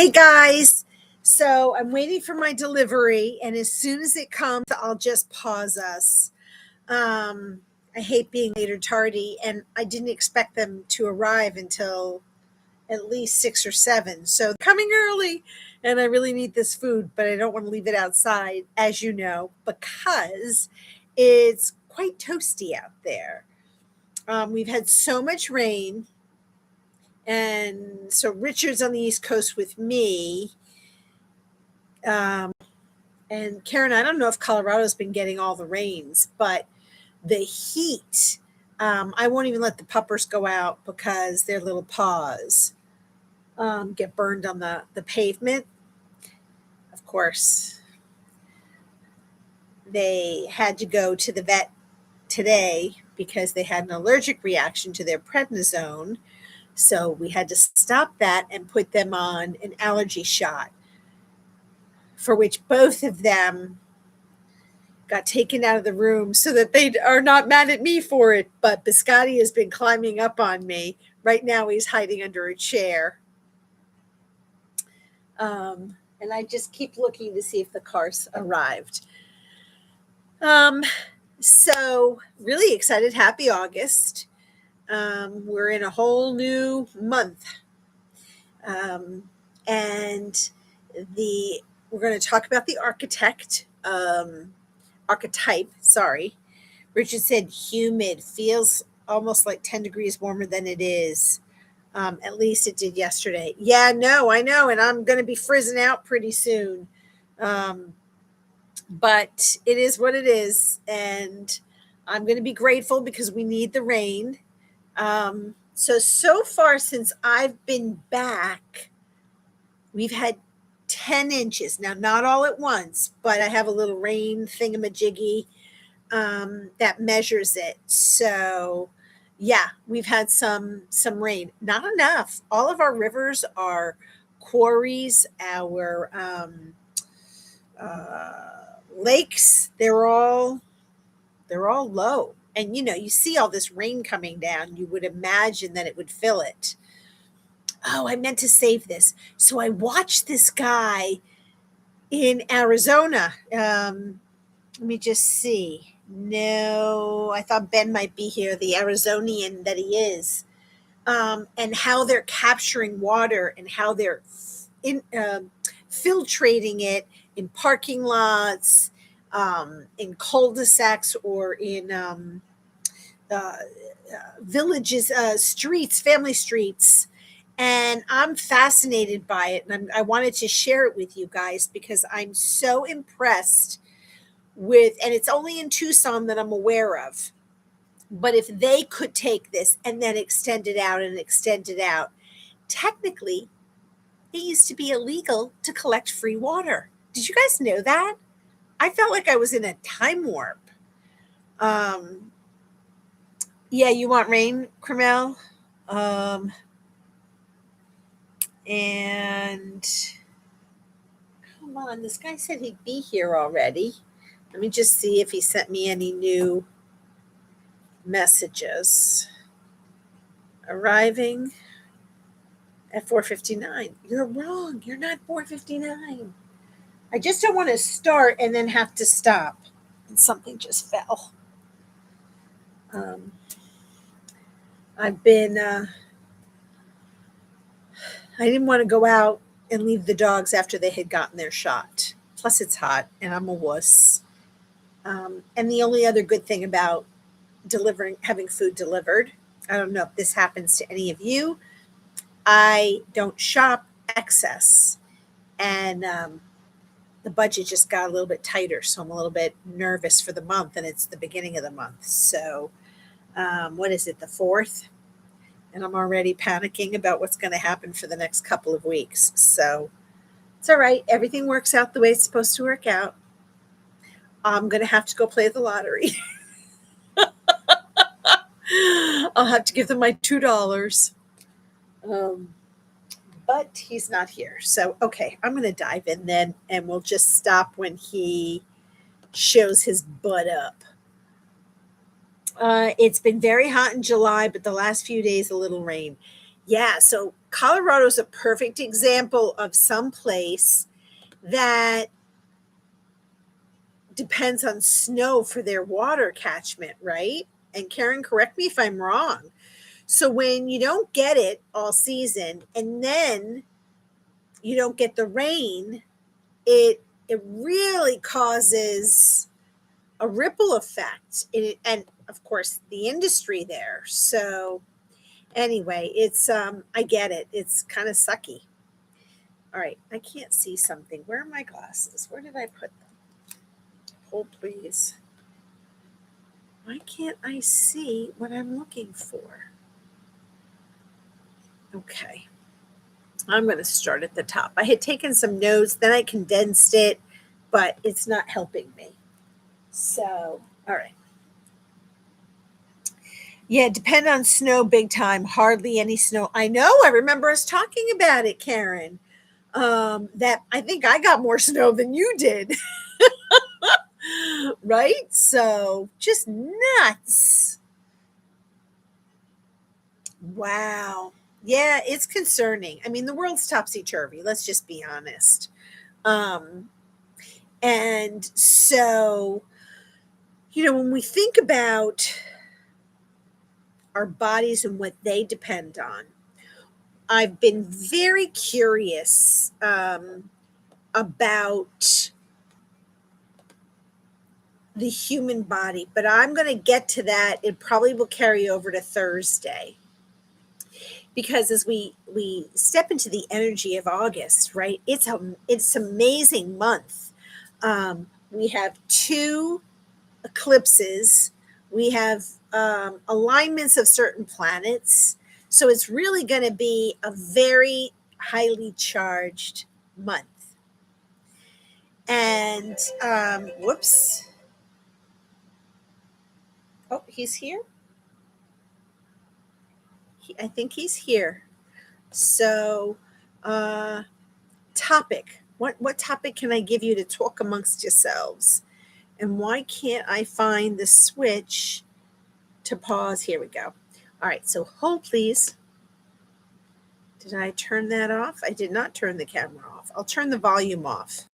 Hey guys, so I'm waiting for my delivery, and as soon as it comes, I'll just pause us. I hate being late or tardy, and I didn't expect them to arrive until at least 6 or 7. So they're coming early, and I really need this food, but I don't want to leave it outside, as you know, because it's quite toasty out there. We've had so much rain, and so Richard's on the East Coast with me. Um, and Karen, I don't know if Colorado's been getting all the rains, but the heat, I won't even let the puppers go out because their little paws get burned on the pavement. Of course, they had to go to the vet today because they had an allergic reaction to their prednisone. So we had to stop that and put them on an allergy shot, for which both of them got taken out of the room so that they are not mad at me for it. But Biscotti has been climbing up on me. Right now he's hiding under a chair. And I just keep looking to see if the car's arrived. So really excited. Happy August. We're in a whole new month. And we're going to talk about the archetype. Sorry. Richard said humid, feels almost like 10 degrees warmer than it is. At least it did yesterday. Yeah, no, I know. And I'm going to be frizzing out pretty soon. But it is what it is. And I'm going to be grateful because we need the rain. So far since I've been back, we've had 10 inches. Now, not all at once, but I have a little rain thingamajiggy that measures it. So, yeah, we've had some rain. Not enough. All of our rivers, our quarries, our lakes, they're all low. And you see all this rain coming down, you would imagine that it would fill it. Oh, I meant to save this. So I watched this guy in Arizona. Let me just see. No, I thought Ben might be here, the Arizonian that he is. And how they're capturing water and how they're filtrating it in parking lots, in cul-de-sacs, or in villages, streets, family streets. And I'm fascinated by it. And I wanted to share it with you guys because I'm so impressed with, and it's only in Tucson that I'm aware of. But if they could take this and then extend it out and extend it out, technically, it used to be illegal to collect free water. Did you guys know that? I felt like I was in a time warp. Yeah, you want rain, Carmel? And come on, this guy said he'd be here already. Let me just see if he sent me any new messages. Arriving at 4:59. You're wrong. You're not 4:59. I just don't want to start and then have to stop. And something just fell. I've been, I didn't want to go out and leave the dogs after they had gotten their shot. Plus it's hot and I'm a wuss. And the only other good thing about having food delivered, I don't know if this happens to any of you, I don't shop excess. And the budget just got a little bit tighter. So I'm a little bit nervous for the month, and it's the beginning of the month. So what is it, the 4th? And I'm already panicking about what's going to happen for the next couple of weeks. So it's all right. Everything works out the way it's supposed to work out. I'm going to have to go play the lottery. I'll have to give them my $2. But he's not here. So, okay, I'm going to dive in then, and we'll just stop when he shows his butt up. It's been very hot in July, but the last few days, a little rain. Yeah, so Colorado is a perfect example of some place that depends on snow for their water catchment, right? And Karen, correct me if I'm wrong. So when you don't get it all season and then you don't get the rain, it really causes a ripple effect and of course the industry there. So anyway, it's I get it. It's kind of sucky. All right, I can't see something. Where are my glasses? Where did I put them? Hold please. Why can't I see what I'm looking for? Okay. I'm going to start at the top. I had taken some notes, then I condensed it, but it's not helping me. So, all right. Yeah, depend on snow big time. Hardly any snow. I know. I remember us talking about it, Karen. That I think I got more snow than you did. Right? So just nuts. Wow. Yeah, it's concerning. I mean, the world's topsy turvy. Let's just be honest. Um, and so, when we think about our bodies and what they depend on, I've been very curious about the human body, but I'm going to get to that. It probably will carry over to Thursday because as we step into the energy of August, right? It's amazing month. We have two eclipses. We have alignments of certain planets. So it's really going to be a very highly charged month. And whoops. Oh, he's here. I think he's here. So, uh, topic. What topic can I give you to talk amongst yourselves? And why can't I find the switch to pause? Here we go. All right. So hold, please. Did I turn that off? I did not turn the camera off. I'll turn the volume off.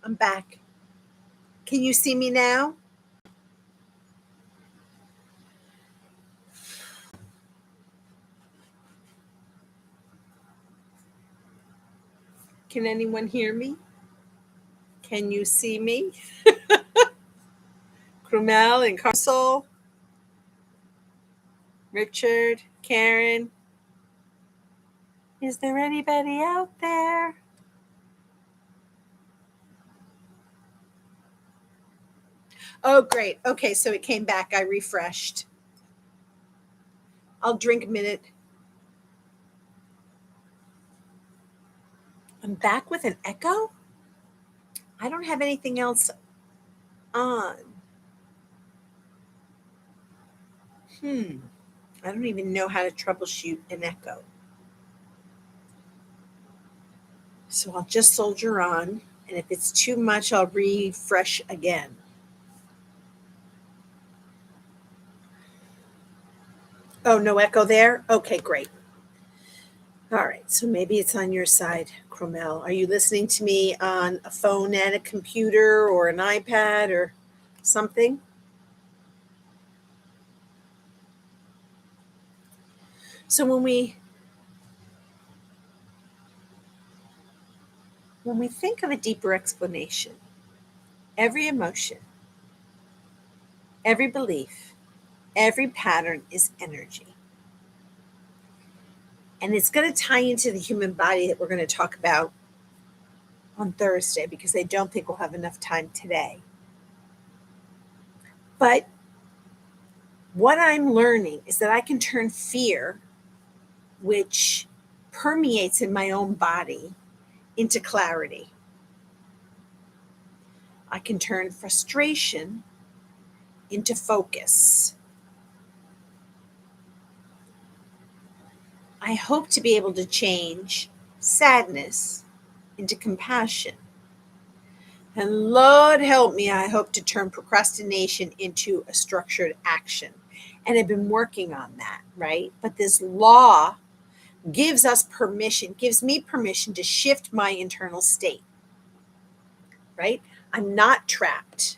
I'm back. Can you see me now? Can anyone hear me? Can you see me? Krumel and Carcel, Richard, Karen. Is there anybody out there? Oh, great. Okay, so it came back. I refreshed. I'll drink a minute. I'm back with an echo? I don't have anything else on. I don't even know how to troubleshoot an echo. So I'll just soldier on, and if it's too much, I'll refresh again. Oh, no echo there? Okay, great. All right, so maybe it's on your side, Cromel. Are you listening to me on a phone and a computer or an iPad or something? So when we think of a deeper explanation, every emotion, every belief, every pattern is energy. And it's going to tie into the human body that we're going to talk about on Thursday because I don't think we'll have enough time today. But what I'm learning is that I can turn fear, which permeates in my own body, into clarity. I can turn frustration into focus. I hope to be able to change sadness into compassion. And Lord help me, I hope to turn procrastination into a structured action. And I've been working on that, right? But this law gives us permission, gives me permission to shift my internal state, right? I'm not trapped,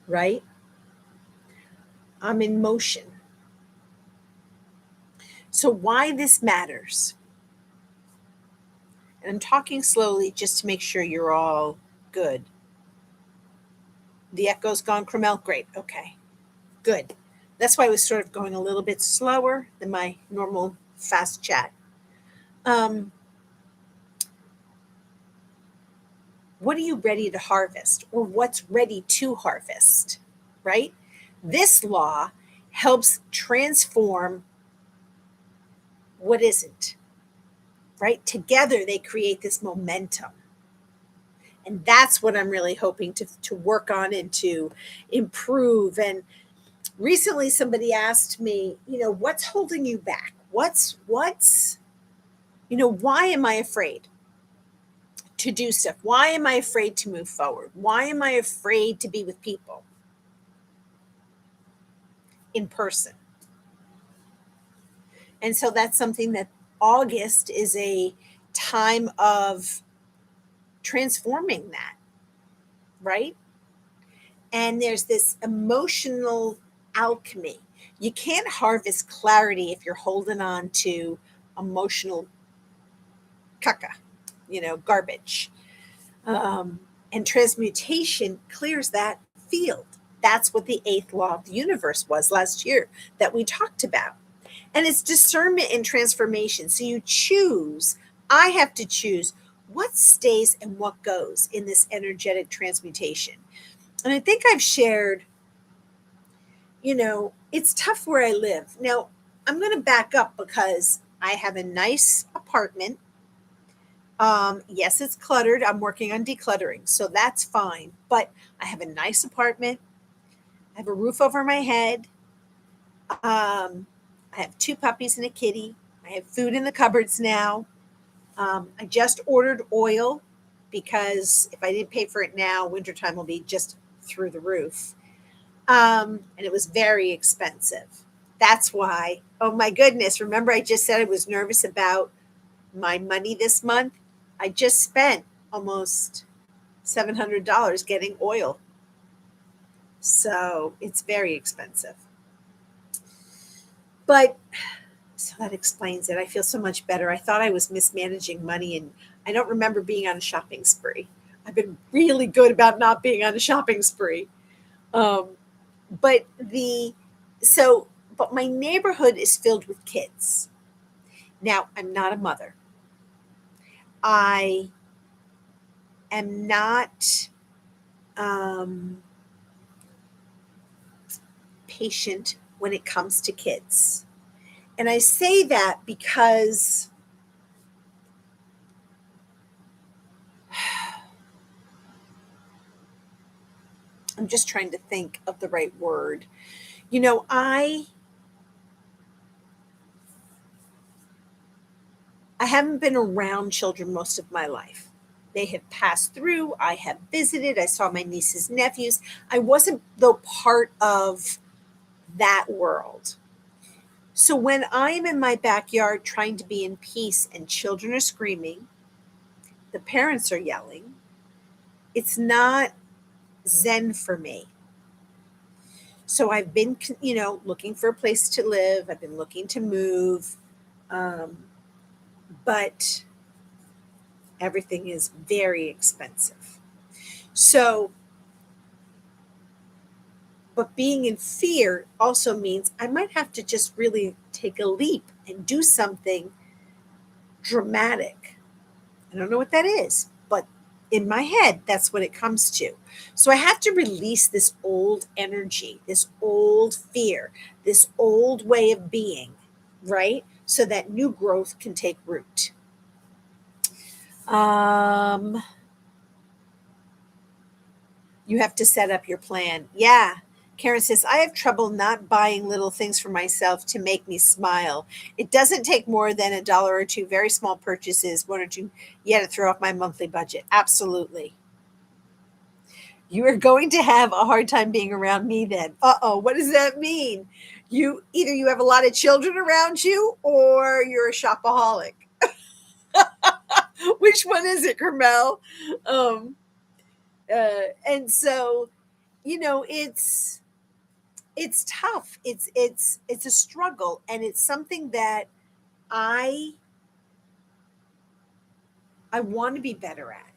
right? I'm in motion. So why this matters? And I'm talking slowly just to make sure you're all good. The echo's gone, Cromel? Great. Okay. Good. That's why I was sort of going a little bit slower than my normal fast chat. What are you ready to harvest, or what's ready to harvest, right? This law helps transform what isn't, right? Together they create this momentum. And that's what I'm really hoping to work on and to improve. And recently somebody asked me, what's holding you back? What's, why am I afraid to do stuff? Why am I afraid to move forward? Why am I afraid to be with people in person? And so that's something that August is a time of transforming that, right? And there's this emotional alchemy. You can't harvest clarity if you're holding on to emotional caca, garbage. And transmutation clears that field. That's what the 8th law of the universe was last year that we talked about. And it's discernment and transformation. So you choose, I have to choose what stays and what goes in this energetic transmutation. And I think I've shared, it's tough where I live. Now, I'm going to back up because I have a nice apartment. Yes, it's cluttered. I'm working on decluttering, so that's fine. But I have a nice apartment. I have a roof over my head. I have 2 puppies and a kitty. I have food in the cupboards now. I just ordered oil because if I didn't pay for it now, wintertime will be just through the roof. And it was very expensive. That's why, oh my goodness, remember I just said I was nervous about my money this month? I just spent almost $700 getting oil. So it's very expensive. But so that explains it. I feel so much better. I thought I was mismanaging money, and I don't remember being on a shopping spree. I've been really good about not being on a shopping spree. Um, but the so but my neighborhood is filled with kids. Now, I'm not a mother. I am not um, patient when it comes to kids. And I say that because I'm just trying to think of the right word. You know, I haven't been around children most of my life. They have passed through. I have visited. I saw my nieces, nephews. I wasn't, though, part of that world. So when I'm in my backyard trying to be in peace and children are screaming, the parents are yelling, it's not zen for me. So I've been, looking for a place to live. I've been looking to move. Um, but everything is very expensive. So, but being in fear also means I might have to just really take a leap and do something dramatic. I don't know what that is, but in my head, that's what it comes to. So I have to release this old energy, this old fear, this old way of being, right? So that new growth can take root. Um, you have to set up your plan. Yeah. Karen says, I have trouble not buying little things for myself to make me smile. It doesn't take more than a dollar or two, very small purchases, one or two, yet to throw off my monthly budget. Absolutely. You are going to have a hard time being around me then. Uh-oh, what does that mean? You have a lot of children around you or you're a shopaholic. Which one is it, Carmel? Um, and so, it's tough. It's a struggle, and it's something that I I want to be better at,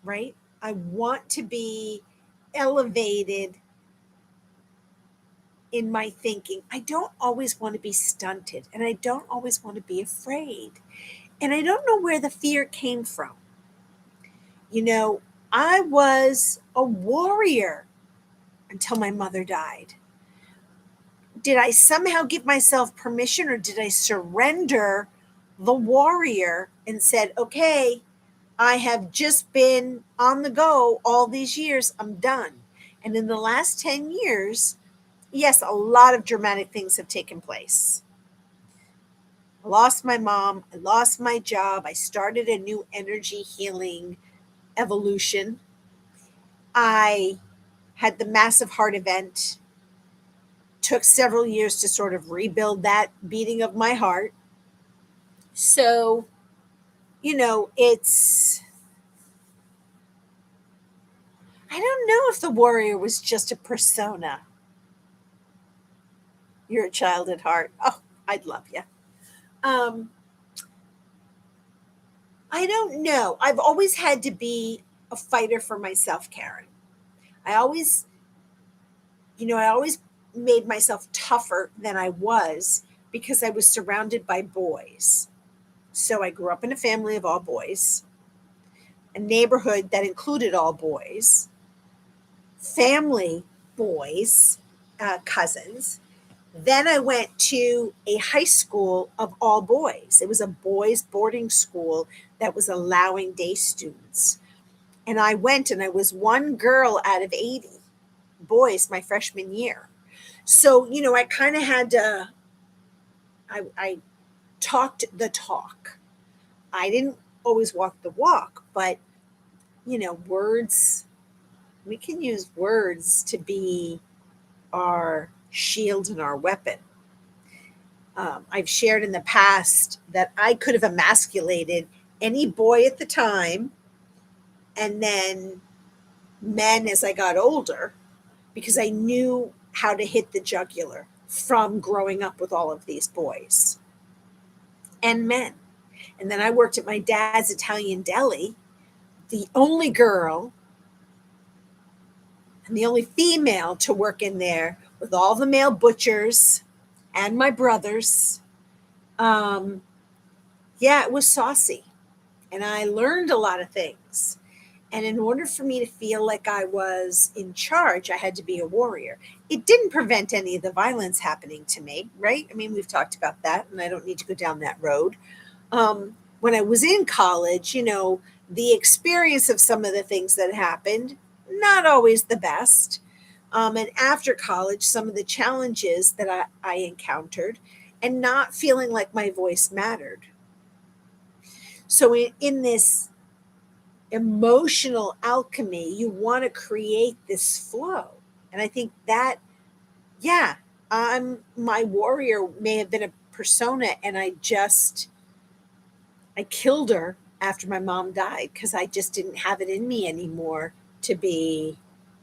right? I want to be elevated in my thinking. I don't always want to be stunted, and I don't always want to be afraid. And I don't know where the fear came from. You know, I was a warrior until my mother died. Did I somehow give myself permission, or did I surrender the warrior and said, okay, I have just been on the go all these years. I'm done. And in the last 10 years, yes, a lot of dramatic things have taken place. I lost my mom. I lost my job. I started a new energy healing evolution. I had the massive heart event. Took several years to sort of rebuild that beating of my heart. So, it's, I don't know if the warrior was just a persona. You're a child at heart. Oh, I'd love you. Um, I don't know. I've always had to be a fighter for myself, Karen. I always, I always made myself tougher than I was because I was surrounded by boys. So I grew up in a family of all boys, a neighborhood that included all boys, family boys, cousins. Then I went to a high school of all boys. It was a boys' boarding school that was allowing day students. And I went and I was one girl out of 80 boys my freshman year. So, I kind of had to, I talked the talk. I didn't always walk the walk, but, words, we can use words to be our shield and our weapon. I've shared in the past that I could have emasculated any boy at the time, and then men as I got older, because I knew how to hit the jugular from growing up with all of these boys and men. And then I worked at my dad's Italian deli, the only girl and the only female to work in there with all the male butchers and my brothers. Yeah, it was saucy. And I learned a lot of things. And in order for me to feel like I was in charge, I had to be a warrior. It didn't prevent any of the violence happening to me, right? I mean, we've talked about that, and I don't need to go down that road. When I was in college, the experience of some of the things that happened, not always the best. And after college, some of the challenges that I encountered, and not feeling like my voice mattered. So in this emotional alchemy, you want to create this flow. And I think that, yeah, my warrior may have been a persona, and I killed her after my mom died because I just didn't have it in me anymore to be,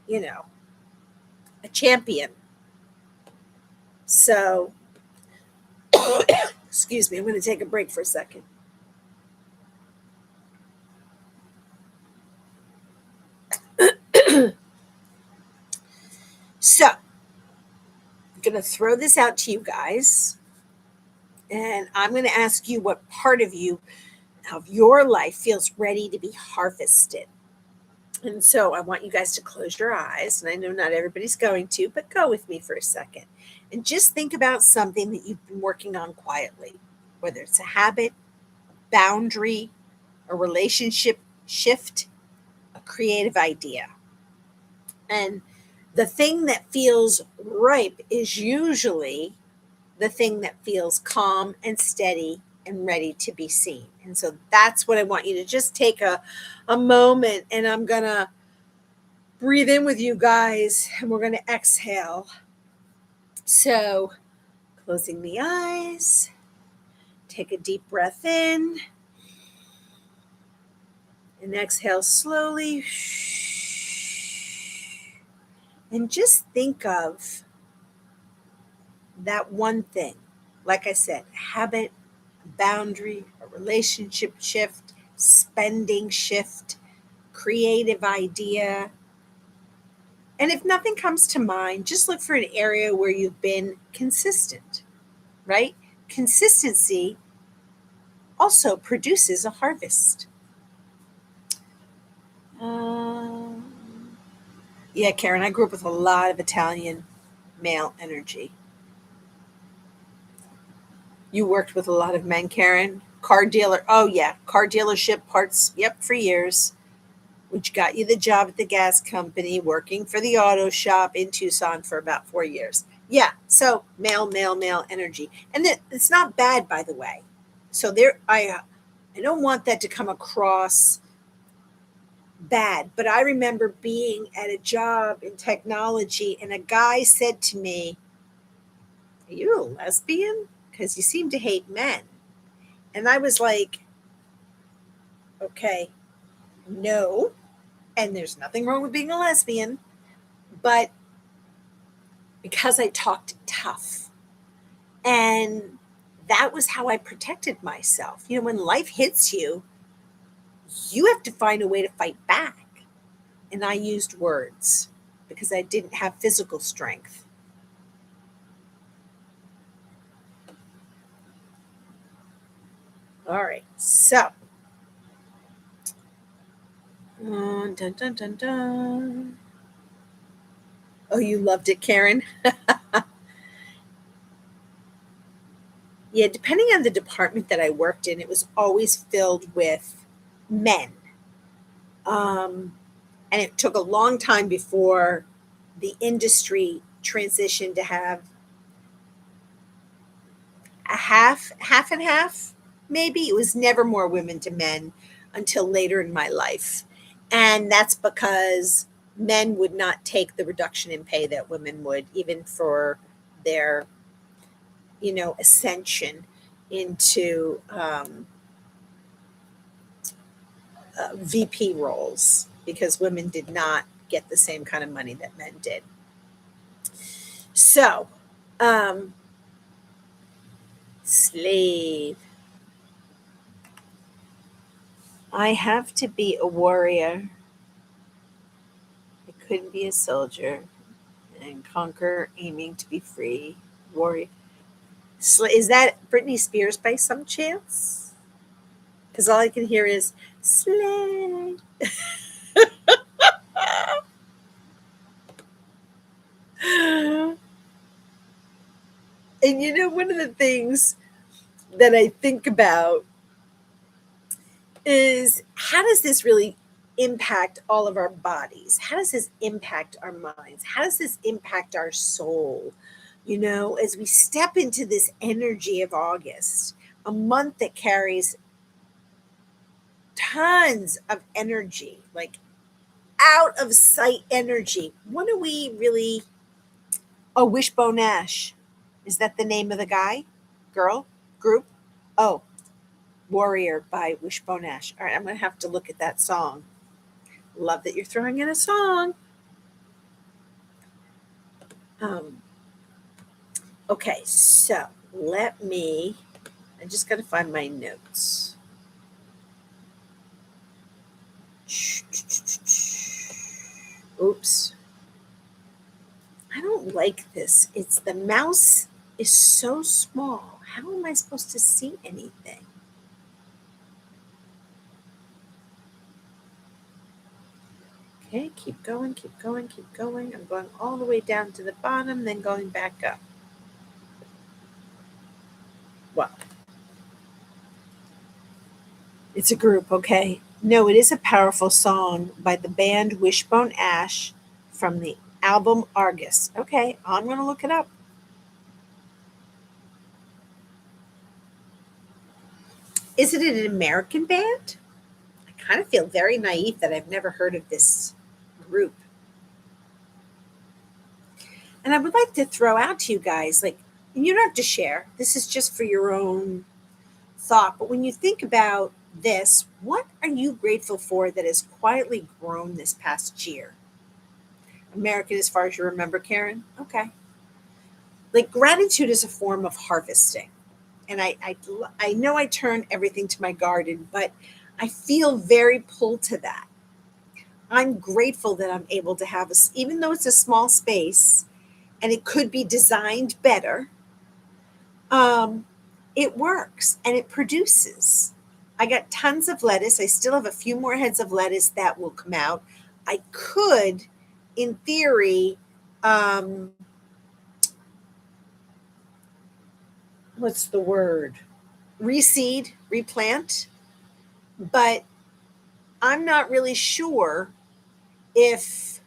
a champion. So, excuse me, I'm going to take a break for a second. So, I'm going to throw this out to you guys, and I'm going to ask you what part of your life feels ready to be harvested. And so I want you guys to close your eyes, and I know not everybody's going to, but go with me for a second and just think about something that you've been working on quietly, whether it's a habit, a boundary, a relationship shift, a creative idea. And the thing that feels ripe is usually the thing that feels calm and steady and ready to be seen. And so that's what I want you to just take a moment, and I'm going to breathe in with you guys, and we're going to exhale. So closing the eyes, take a deep breath in, and exhale slowly. And just think of that one thing. Like I said, a habit, a boundary, a relationship shift, spending shift, creative idea. And if nothing comes to mind, just look for an area where you've been consistent, right? Consistency also produces a harvest. Yeah, Karen, I grew up with a lot of Italian male energy. You worked with a lot of men, Karen. Car dealer. Oh, yeah. Car dealership parts. Yep, for years. Which got you the job at the gas company, working for the auto shop in Tucson for about 4 years. Yeah. So male energy. And it's not bad, by the way. So I don't want that to come across bad, but I remember being at a job in technology, and a guy said to me, "Are you a lesbian? Because you seem to hate men." And I was like, okay, no. And there's nothing wrong with being a lesbian, but because I talked tough. And that was how I protected myself. When life hits you, you have to find a way to fight back. And I used words because I didn't have physical strength. All right, so dun, dun, dun, dun. Oh, you loved it, Karen. Yeah, depending on the department that I worked in, it was always filled with men. And it took a long time before the industry transitioned to have a half and half, maybe. It was never more women to men until later in my life. And that's because men would not take the reduction in pay that women would, even for their, ascension into VP roles because women did not get the same kind of money that men did. So, um, slave. I have to be a warrior. I couldn't be a soldier and conquer, aiming to be free. Warrior. Is that Britney Spears by some chance? Because all I can hear is slave. And one of the things that I think about is how does this really impact all of our bodies? How does this impact our minds? How does this impact our soul? As we step into this energy of August, a month that carries tons of energy, like out of sight energy. What do we really? Oh, Wishbone Ash. Is that the name of the guy? Girl? Group? Oh, Warrior by Wishbone Ash. All right, I'm going to have to look at that song. Love that you're throwing in a song. Um, okay, so I just got to find my notes. Oops. I don't like this. The mouse is so small. How am I supposed to see anything? Okay, keep going, keep going, keep going. I'm going all the way down to the bottom, then going back up. Well, it's a group, okay? No, it is a powerful song by the band Wishbone Ash from the album Argus. Okay, I'm going to look it up. Is it an American band? I kind of feel very naive that I've never heard of this group. And I would like to throw out to you guys, and you don't have to share. This is just for your own thought. But when you think about this, what are you grateful for that has quietly grown this past year? American, as far as you remember, Karen? Okay. Gratitude is a form of harvesting. And I know I turn everything to my garden, but I feel very pulled to that. I'm grateful that I'm able to have even though it's a small space and it could be designed better, um, it works and it produces. I got tons of lettuce. I still have a few more heads of lettuce that will come out. I could, in theory, what's the word? Reseed, replant, but I'm not really sure if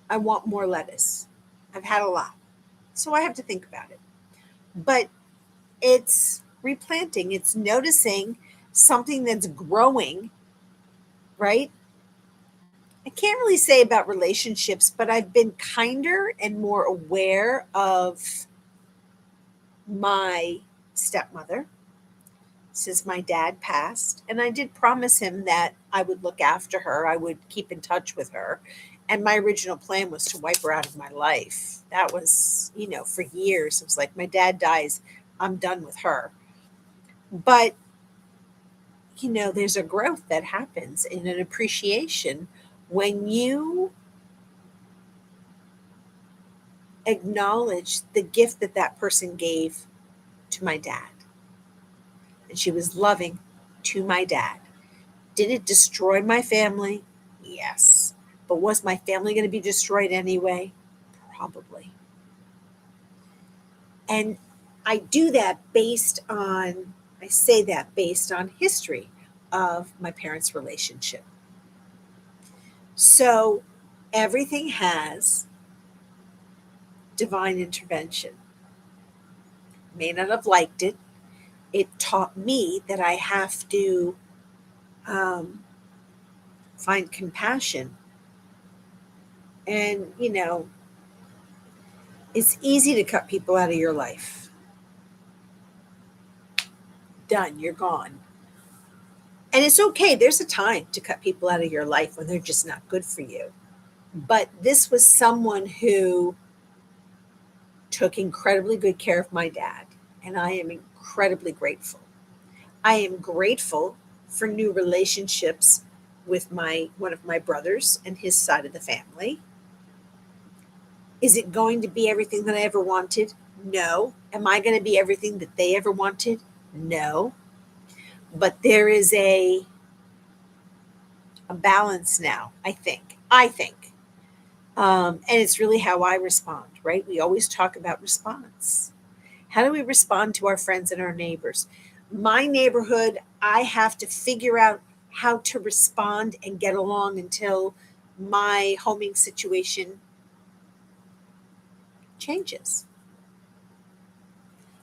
I want more lettuce. I've had a lot, so I have to think about it. But it's replanting, it's noticing something that's growing, right? I can't really say about relationships, but I've been kinder and more aware of my stepmother since my dad passed. And I did promise him that I would look after her, I would keep in touch with her. And my original plan was to wipe her out of my life. That was, for years. It was like, my dad dies, I'm done with her. But, there's a growth that happens in an appreciation when you acknowledge the gift that that person gave to my dad. And she was loving to my dad. Did it destroy my family? Yes. But was my family going to be destroyed anyway? Probably. And I say that based on history of my parents' relationship. So everything has divine intervention. May not have liked it. It taught me that I have to find compassion. And, it's easy to cut people out of your life. Done, you're gone. And it's okay. There's a time to cut people out of your life when they're just not good for you. But this was someone who took incredibly good care of my dad, and I am incredibly grateful. I am grateful for new relationships with my one of my brothers and his side of the family. Is it going to be everything that I ever wanted? No. Am I going to be everything that they ever wanted? No. But there is a balance now, I think. And it's really how I respond, right? We always talk about response. How do we respond to our friends and our neighbors? My neighborhood, I have to figure out how to respond and get along until my homing situation changes,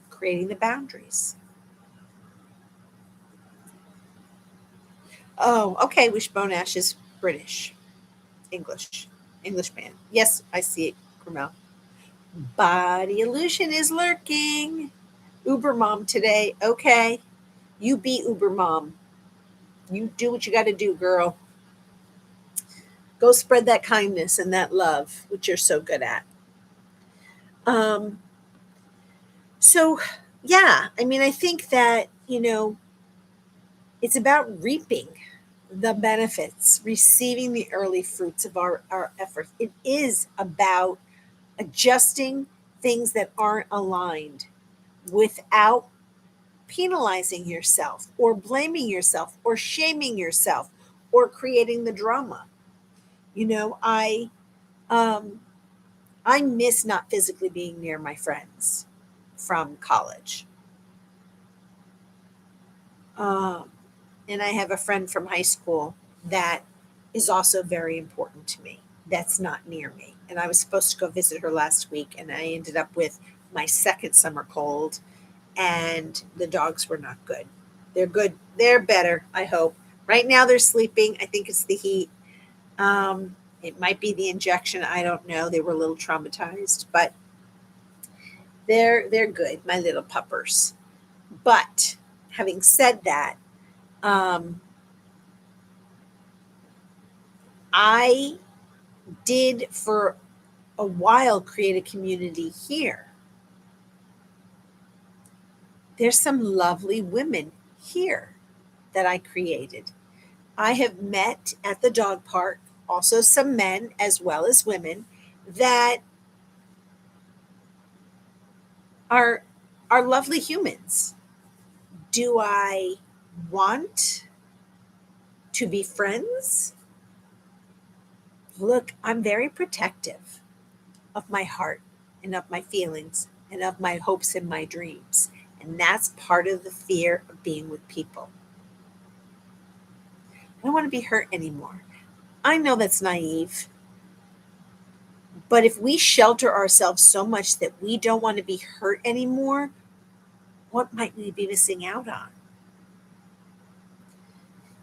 creating the boundaries. Oh, okay. Wishbone Ash is British, English man. Yes, I see it, Carmel. Body illusion is lurking. Uber mom today. Okay. You be Uber mom. You do what you got to do, girl. Go spread that kindness and that love, which you're so good at. Um, so, yeah, I mean, I think that, it's about reaping the benefits, receiving the early fruits of our efforts. It is about adjusting things that aren't aligned without penalizing yourself or blaming yourself or shaming yourself or creating the drama. You know, um, I miss not physically being near my friends from college. Um, and I have a friend from high school that is also very important to me that's not near me. And I was supposed to go visit her last week, and I ended up with my second summer cold, and the dogs were not good. They're good. They're better, I hope. Right now they're sleeping. I think it's the heat. It might be the injection. I don't know. They were a little traumatized, but they're good, my little puppers. But having said that, um, I did for a while create a community here. There's some lovely women here that I created. I have met at the dog park also some men as well as women that are are lovely humans. Do I want to be friends? Look, I'm very protective of my heart and of my feelings and of my hopes and my dreams. And that's part of the fear of being with people. I don't want to be hurt anymore. I know that's naive, but if we shelter ourselves so much that we don't want to be hurt anymore, what might we be missing out on?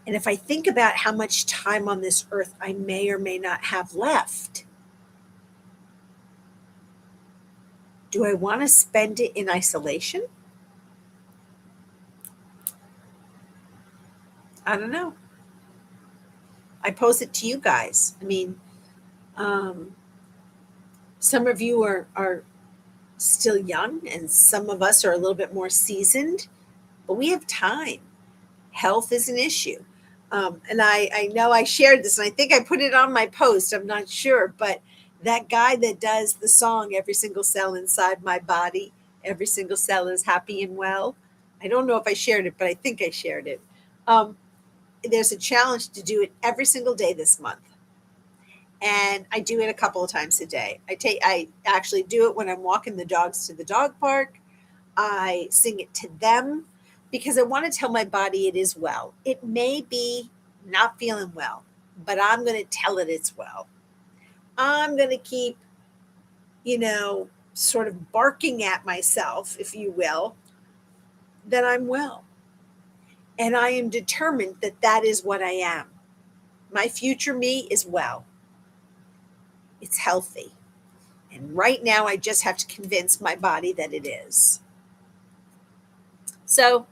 And if I think about how much time on this earth I may or may not have left, do I want to spend it in isolation? I don't know. I pose it to you guys. I mean, um, some of you are still young, and some of us are a little bit more seasoned, but we have time. Health is an issue. And I know I shared this, and I think I put it on my post. I'm not sure, but that guy that does the song, Every Single Cell Inside My Body, every single cell is happy and well. I don't know if I shared it, but I think I shared it. Um, there's a challenge to do it every single day this month. And I do it a couple of times a day. I actually do it when I'm walking the dogs to the dog park. I sing it to them because I want to tell my body it is well. It may be not feeling well, but I'm going to tell it it's well. I'm going to keep, sort of barking at myself, if you will, that I'm well. And I am determined that that is what I am. My future me is well, it's healthy. And right now, I just have to convince my body that it is. So,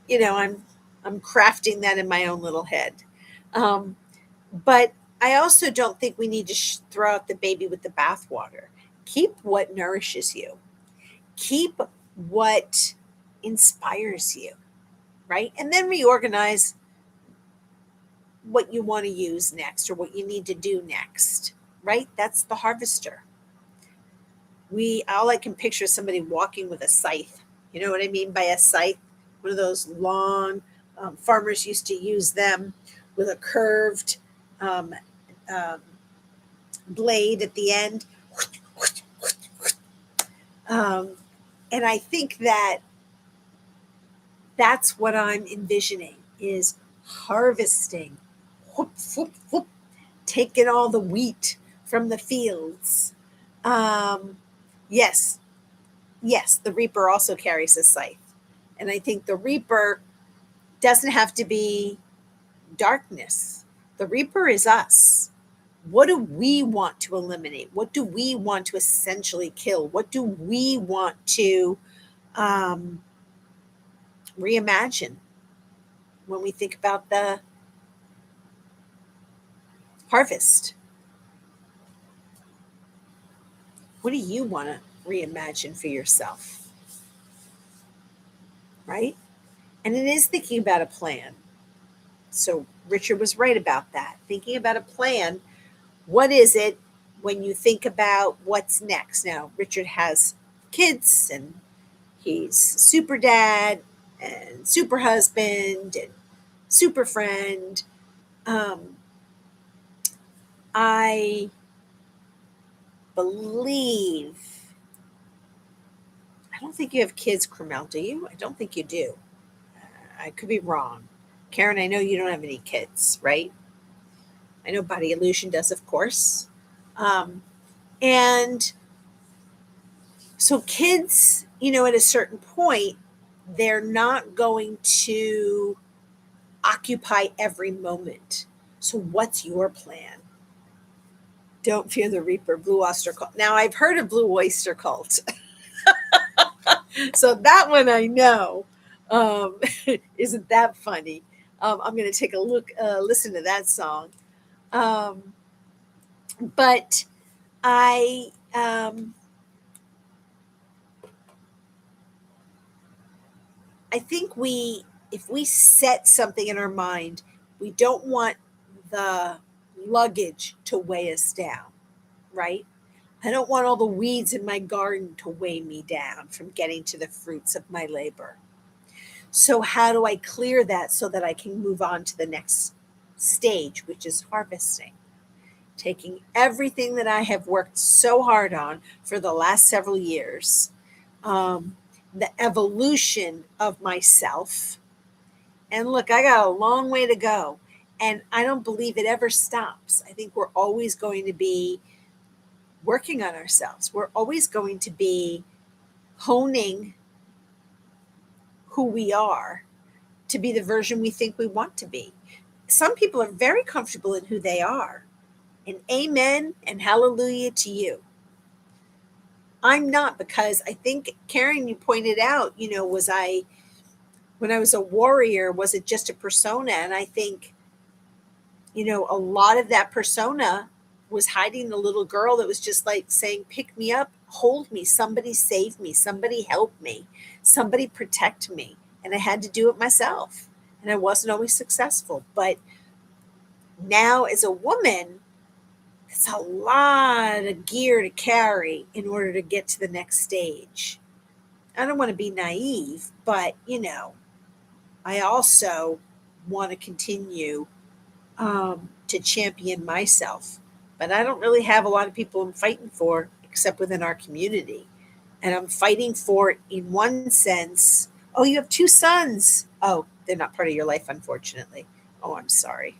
I'm I'm crafting that in my own little head. Um, but I also don't think we need to throw out the baby with the bathwater. Keep what nourishes you. Keep what inspires you, right? And then reorganize what you want to use next or what you need to do next, right? That's the harvester. All I can picture is somebody walking with a scythe. You know what I mean by a scythe? One of those long, farmers used to use them with a curved um, um, blade at the end. Um, and I think that that's what I'm envisioning is harvesting, whoop, whoop, whoop, taking all the wheat from the fields. Um, yes, yes, the reaper also carries a scythe. And I think the reaper doesn't have to be darkness. The reaper is us. What do we want to eliminate? What do we want to essentially kill? What do we want to um, reimagine when we think about the harvest? What do you want to reimagine for yourself? Right? And it is thinking about a plan. So Richard was right about that. Thinking about a plan. What is it when you think about what's next? Now, Richard has kids and he's super dad and super husband and super friend. Um, I believe, I don't think you have kids, Carmel, do you? I don't think you do. I could be wrong. Karen, I know you don't have any kids, right? I know Body Illusion does, of course. And so kids, at a certain point, they're not going to occupy every moment. So what's your plan? Don't fear the reaper, blue oyster cult. Now I've heard of blue oyster cult. So that one I know. Um, isn't that funny? I'm going to take a listen to that song. Um, but um, I think if we set something in our mind, we don't want the luggage to weigh us down, right? I don't want all the weeds in my garden to weigh me down from getting to the fruits of my labor. So, how do I clear that so that I can move on to the next stage, which is harvesting? Taking everything that I have worked so hard on for the last several years, um, the evolution of myself. And look, I got a long way to go. And I don't believe it ever stops. I think we're always going to be working on ourselves. We're always going to be honing who we are to be the version we think we want to be. Some people are very comfortable in who they are. And amen and hallelujah to you. I'm not, because I think, Karen, you pointed out, when I was a warrior, was it just a persona? And I think, a lot of that persona was hiding the little girl that was just like saying, pick me up, hold me, somebody save me, somebody help me, somebody protect me. And I had to do it myself. And I wasn't always successful. But now, as a woman, it's a lot of gear to carry in order to get to the next stage. I don't want to be naive, but, I also want to continue to champion myself. But I don't really have a lot of people I'm fighting for except within our community. And I'm fighting for it in one sense. Oh, you have two sons. Oh, they're not part of your life, unfortunately. Oh, I'm sorry.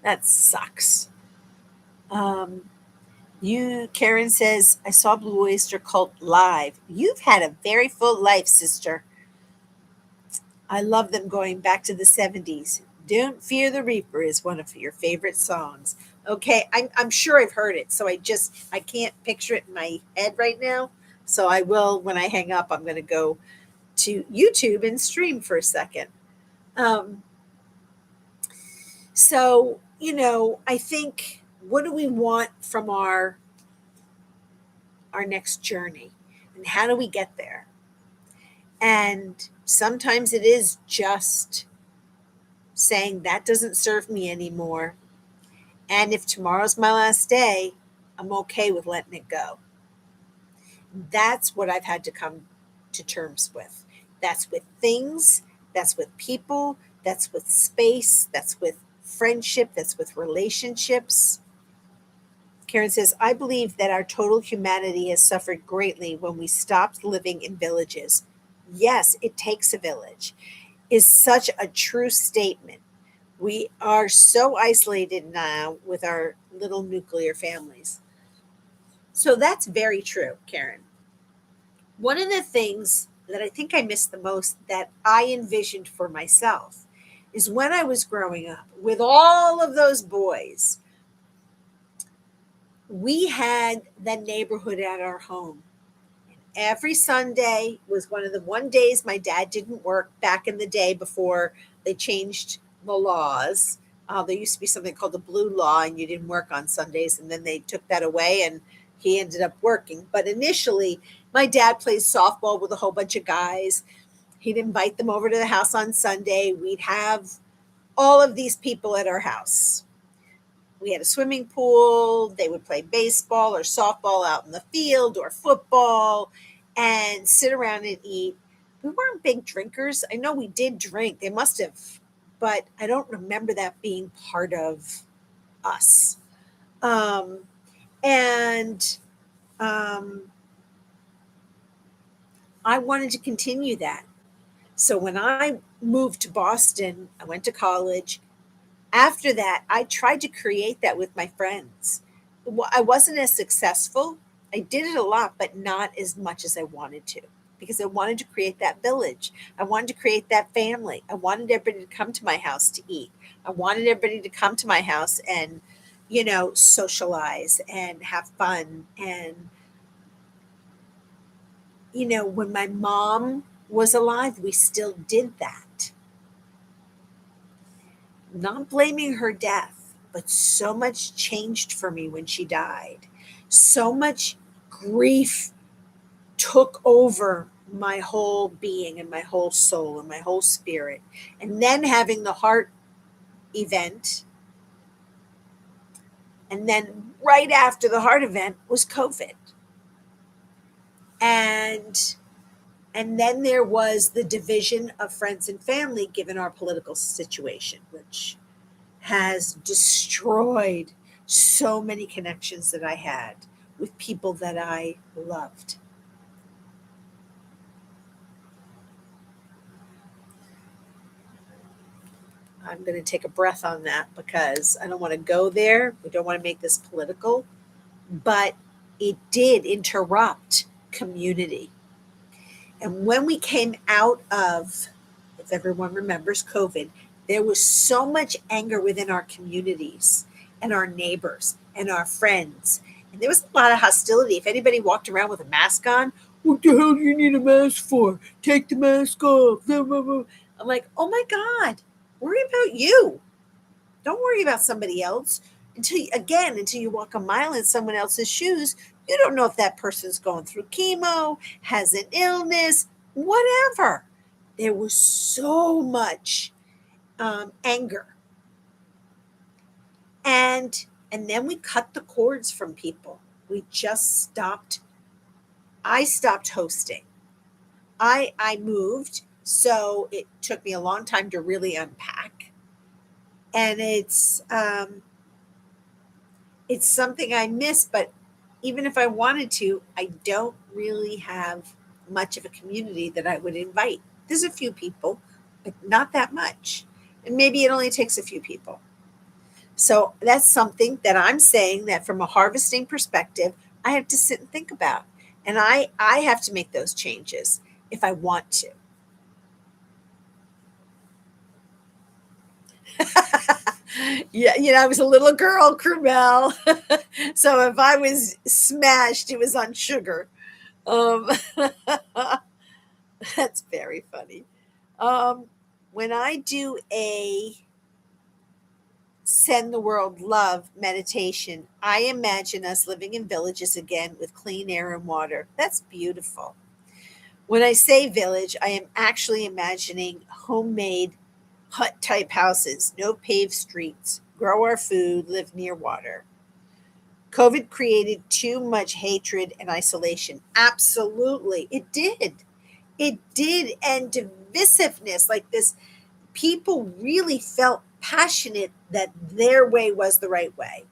That sucks. Um, Karen says, I saw Blue Oyster Cult live. You've had a very full life, sister. I love them going back to the 70s. Don't Fear the Reaper is one of your favorite songs. Okay, I'm sure I've heard it, so I can't picture it in my head right now. So I will, when I hang up, I'm going to go to YouTube and stream for a second. Um, so, I think, what do we want from our next journey, and how do we get there? And sometimes it is just saying that doesn't serve me anymore. And if tomorrow's my last day, I'm okay with letting it go. That's what I've had to come to terms with. That's with things, that's with people, that's with space, that's with friendship, that's with relationships. Karen says, I believe that our total humanity has suffered greatly when we stopped living in villages. Yes, it takes a village, is such a true statement. We are so isolated now with our little nuclear families. So that's very true, Karen. One of the things that I think I missed the most that I envisioned for myself is when I was growing up with all of those boys, we had the neighborhood at our home. Every Sunday was one of the one days my dad didn't work back in the day before they changed the laws. There used to be something called the blue law, and you didn't work on Sundays, and then they took that away, and he ended up working. But initially, my dad plays softball with a whole bunch of guys. He'd invite them over to the house on Sunday. We'd have all of these people at our house. We had a swimming pool. They would play baseball or softball out in the field or football and sit around and eat. We weren't big drinkers. I know we did drink. They must have, but I don't remember that being part of us. Um, and I wanted to continue that. So when I moved to Boston, I went to college. After that, I tried to create that with my friends. I wasn't as successful. I did it a lot, but not as much as I wanted to, because I wanted to create that village. I wanted to create that family. I wanted everybody to come to my house to eat. I wanted everybody to come to my house and, socialize and have fun. And, when my mom was alive, we still did that. Not blaming her death, but so much changed for me when she died. So much grief took over my whole being and my whole soul and my whole spirit. And then having the heart event. And then right after the heart event was COVID. And then there was the division of friends and family given our political situation, which has destroyed so many connections that I had with people that I loved. I'm going to take a breath on that because I don't want to go there. We don't want to make this political, but it did interrupt community. And when we came out of, if everyone remembers COVID, there was so much anger within our communities and our neighbors and our friends. And there was a lot of hostility. If anybody walked around with a mask on, what the hell do you need a mask for? Take the mask off. I'm like, oh my God, worry about you. Don't worry about somebody else. Until you walk a mile in someone else's shoes, you don't know if that person's going through chemo, has an illness, whatever. There was so much anger. And then we cut the cords from people. We just stopped. I stopped hosting. I moved, so it took me a long time to really unpack. And it's something I miss, but even if I wanted to, I don't really have much of a community that I would invite. There's a few people, but not that much. And maybe it only takes a few people. So that's something that I'm saying that from a harvesting perspective, I have to sit and think about. And I have to make those changes if I want to. Yeah, I was a little girl, Krumel. So if I was smashed, it was on sugar. Um, That's very funny. Um, when I do a send the world love meditation, I imagine us living in villages again with clean air and water. That's beautiful. When I say village, I am actually imagining homemade hut type houses, no paved streets, grow our food, live near water. COVID created too much hatred and isolation. Absolutely. It did. It did. And divisiveness, like this, people really felt passionate that their way was the right way.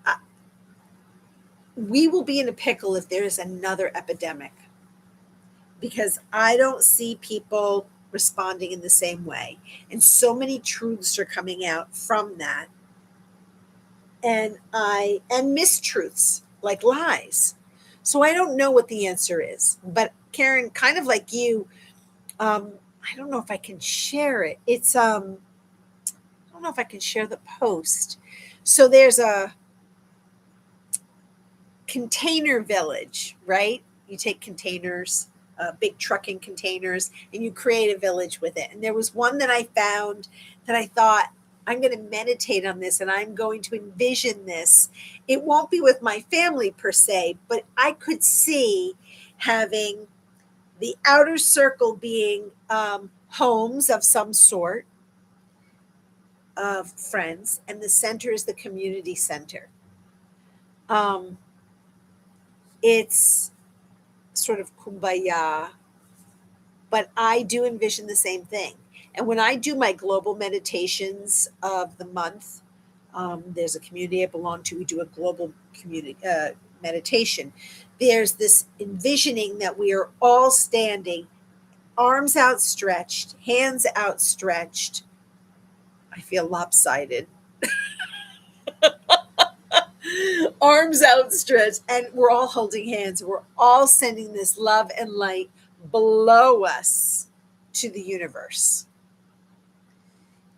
Uh, we will be in a pickle if there is another epidemic because I don't see people responding in the same way. And so many truths are coming out from that. And mistruths like lies. So I don't know what the answer is. But Karen, kind of like you, I don't know if I can share it. I don't know if I can share the post. So there's a container village, right? You take containers, big trucking containers, and you create a village with it. And there was one that I found that I thought, I'm going to meditate on this and I'm going to envision this. It won't be with my family per se, but I could see having the outer circle being homes of some sort of friends, and the center is the community center. Um, it's sort of kumbaya, but I do envision the same thing. And when I do my global meditations of the month, there's a community I belong to. We do a global community meditation. There's this envisioning that we are all standing, arms outstretched, hands outstretched. I feel lopsided. Arms outstretched, and we're all holding hands. We're all sending this love and light below us to the universe.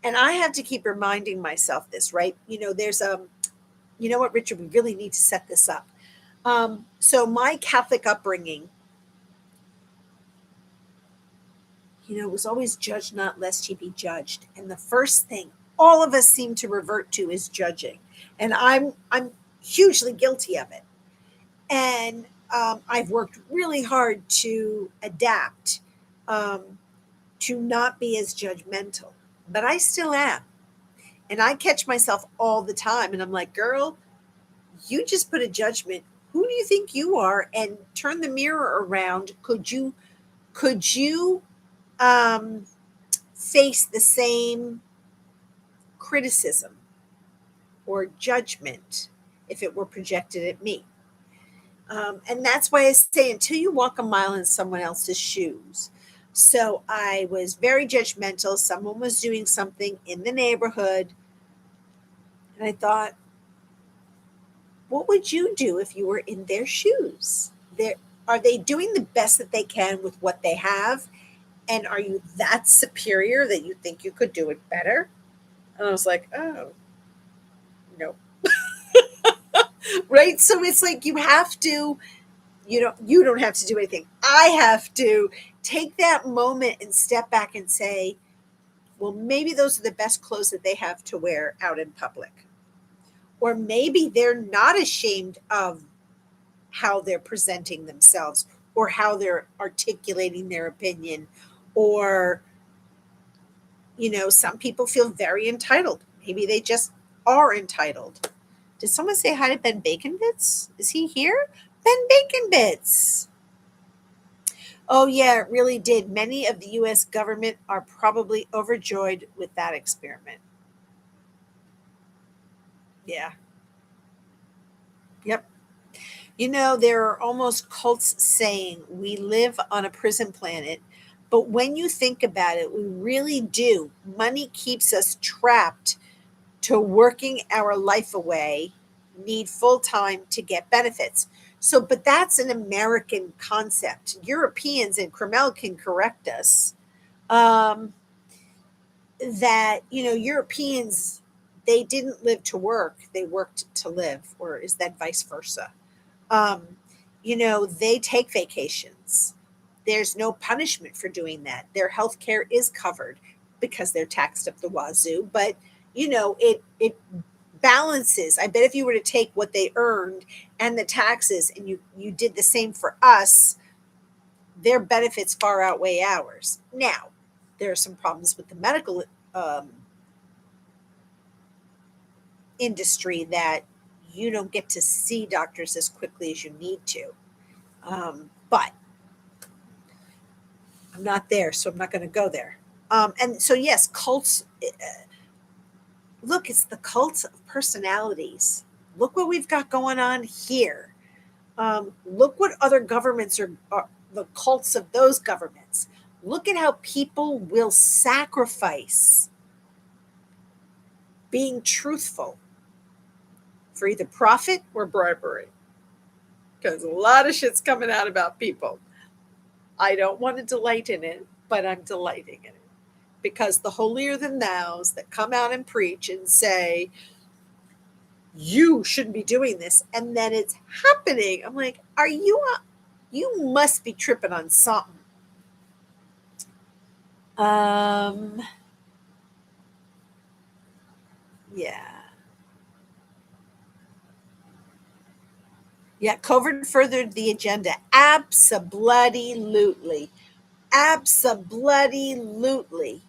And I have to keep reminding myself this, right? You know what, Richard, we really need to set this up. So my Catholic upbringing, was always judge not lest ye be judged. And the first thing all of us seem to revert to is judging. And I'm hugely guilty of it. And I've worked really hard to adapt, to not be as judgmental, but I still am. And I catch myself all the time. And I'm like, girl, you just put a judgment. Who do you think you are? And turn the mirror around. Could you um, face the same criticism or judgment if it were projected at me? And that's why I say until you walk a mile in someone else's shoes. So I was very judgmental. Someone was doing something in the neighborhood. And I thought, what would you do if you were in their shoes? Are they doing the best that they can with what they have? And are you that superior that you think you could do it better? And I was like, oh, no. Right? So it's like you don't have to do anything. I have to take that moment and step back and say, well, maybe those are the best clothes that they have to wear out in public. Or maybe they're not ashamed of how they're presenting themselves or how they're articulating their opinion. Or, some people feel very entitled. Maybe they just are entitled. Did someone say hi to Ben Bacon Bits? Is he here? Ben Bacon Bits. Oh, yeah, it really did. Many of the US government are probably overjoyed with that experiment. Yeah. Yep. There are almost cults saying we live on a prison planet, but when you think about it, we really do. Money keeps us trapped to working our life away, need full time to get benefits. So, but that's an American concept. Europeans, and Carmel can correct us, that, Europeans they didn't live to work, they worked to live, or is that vice versa? Um, they take vacations. There's no punishment for doing that. Their health care is covered because they're taxed up the wazoo, but it balances. I bet if you were to take what they earned and the taxes and you did the same for us, their benefits far outweigh ours. Now, there are some problems with the medical industry that you don't get to see doctors as quickly as you need to. But I'm not there, so I'm not going to go there. And so, yes, cults. Look, it's the cults of personalities. Look what we've got going on here. Look what other governments are the cults of those governments. Look at how people will sacrifice being truthful for either profit or bribery. Because a lot of shit's coming out about people. I don't want to delight in it, but I'm delighting in it. Because the holier than thous that come out and preach and say, you shouldn't be doing this, and then it's happening. I'm like, you must be tripping on something. Yeah. Yeah, COVID furthered the agenda. Abso-bloody-lutely. Abso-bloody-lutely.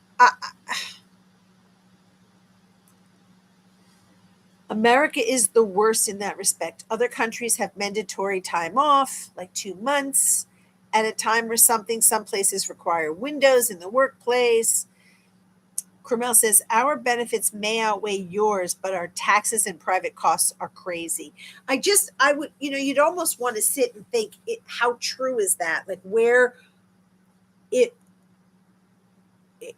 America is the worst in that respect. Other countries have mandatory time off, like 2 months at a time or something. Some places require windows in the workplace. Cromel says, our benefits may outweigh yours, but our taxes and private costs are crazy. I would, you'd almost want to sit and think, how true is that? Like it,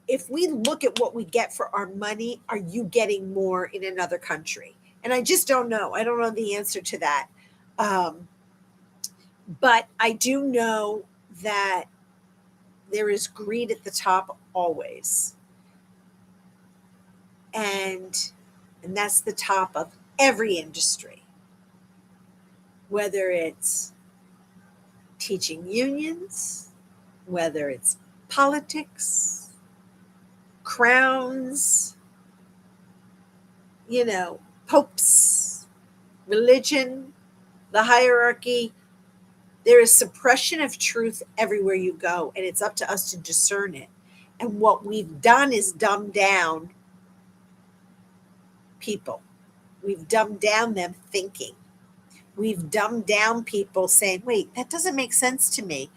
if we look at what we get for our money, are you getting more in another country? And I just don't know. I don't know the answer to that. But I do know that there is greed at the top always. And that's the top of every industry, whether it's teaching unions, whether it's politics, crowns, popes, religion, the hierarchy. There is suppression of truth everywhere you go, and it's up to us to discern it. And what we've done is dumb down people. We've dumbed down them thinking. We've dumbed down people saying, wait, that doesn't make sense to me.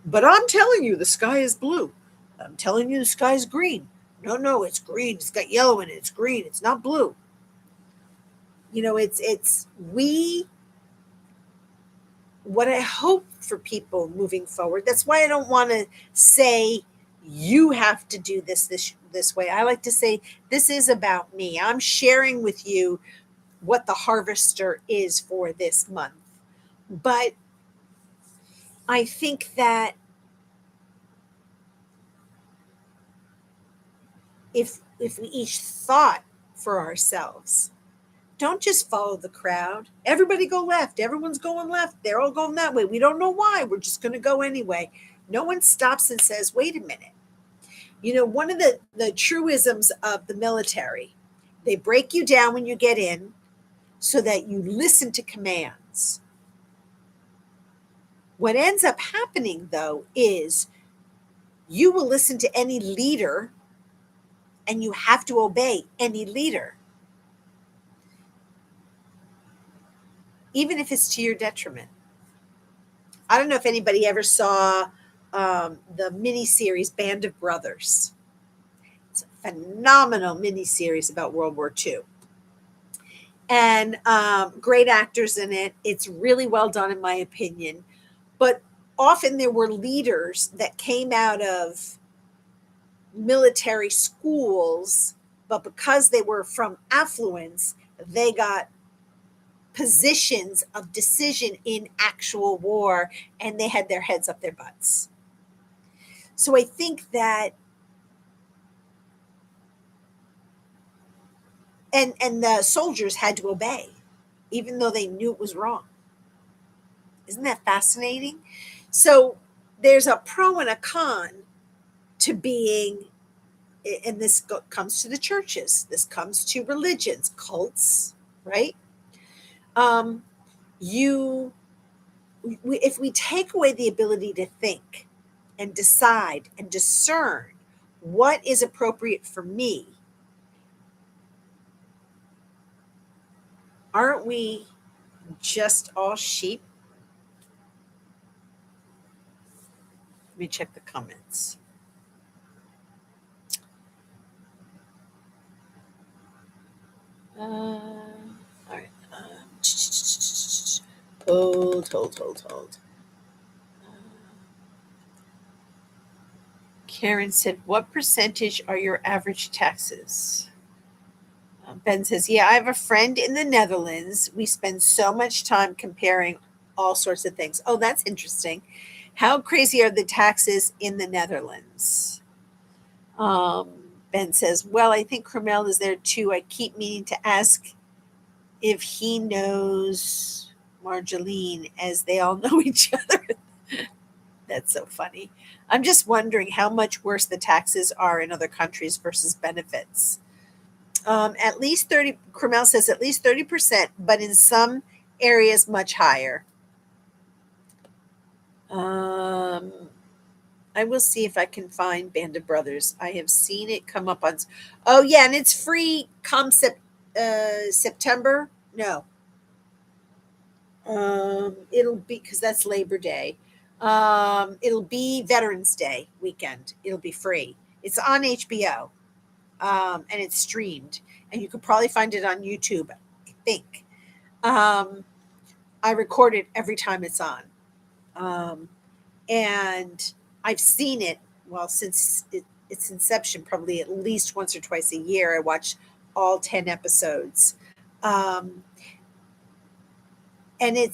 But I'm telling you, the sky is blue. I'm telling you, the sky is green. No, it's green. It's got yellow in it. It's green. It's not blue. What I hope for people moving forward, that's why I don't want to say you have to do this way. I like to say this is about me. I'm sharing with you what the harvester is for this month. But I think that if we each thought for ourselves, don't just follow the crowd. Everybody go left. Everyone's going left. They're all going that way. We don't know why. We're just going to go anyway. No one stops and says, wait a minute. One of the truisms of the military, they break you down when you get in so that you listen to commands. What ends up happening, though, is you will listen to any leader and you have to obey any leader, even if it's to your detriment. I don't know if anybody ever saw the miniseries Band of Brothers. It's a phenomenal miniseries about World War II. And great actors in it. It's really well done, in my opinion. But often there were leaders that came out of military schools, but because they were from affluence, they got positions of decision in actual war, and they had their heads up their butts. So I think that And the soldiers had to obey, even though they knew it was wrong. Isn't that fascinating? So there's a pro and a con to being, and this comes to the churches, this comes to religions, cults, right? Um, you, if we take away the ability to think and decide and discern what is appropriate for me, aren't we just all sheep? Let me check the comments. All right. Hold. Karen said, "What percentage are your average taxes?" Ben says, "Yeah, I have a friend in the Netherlands. We spend so much time comparing all sorts of things." Oh, that's interesting. How crazy are the taxes in the Netherlands? Ben says, "Well, I think Carmel is there too. I keep meaning to ask if he knows Marjolaine, as they all know each other." That's so funny. I'm just wondering how much worse the taxes are in other countries versus benefits. At least 30, Carmel says at least 30%, but in some areas much higher. Um, I will see if I can find Band of Brothers. I have seen it come up on. Oh, yeah, and it's free come September. No, it'll be because that's Labor Day. It'll be Veterans Day weekend. It'll be free. It's on HBO, and it's streamed, and you could probably find it on YouTube. I think. Um, I record it every time it's on, um, and I've seen it. Well, since its inception, probably at least once or twice a year. I watch all 10 episodes. Um, and it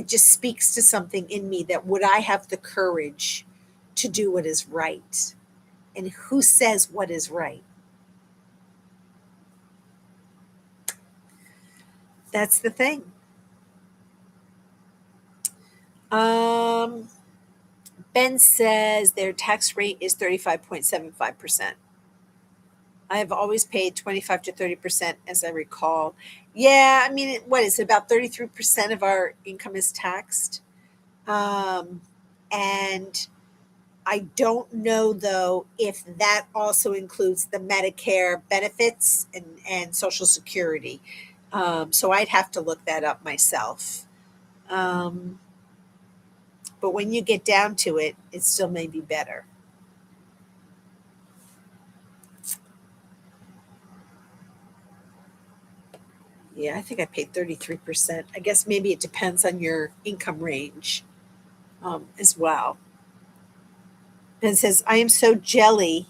just speaks to something in me that would I have the courage to do what is right, and who says what is right? That's the thing. um Ben says their tax rate is 35.75%. I have always paid 25 to 30%, as I recall. Yeah, I mean, what is it, about 33% of our income is taxed? um and I don't know though if that also includes the Medicare benefits and Social Security. So I'd have to look that up myself. Um, but when you get down to it, it still may be better. Yeah, I think I paid 33%. I guess maybe it depends on your income range, as well. And it says, I am so jelly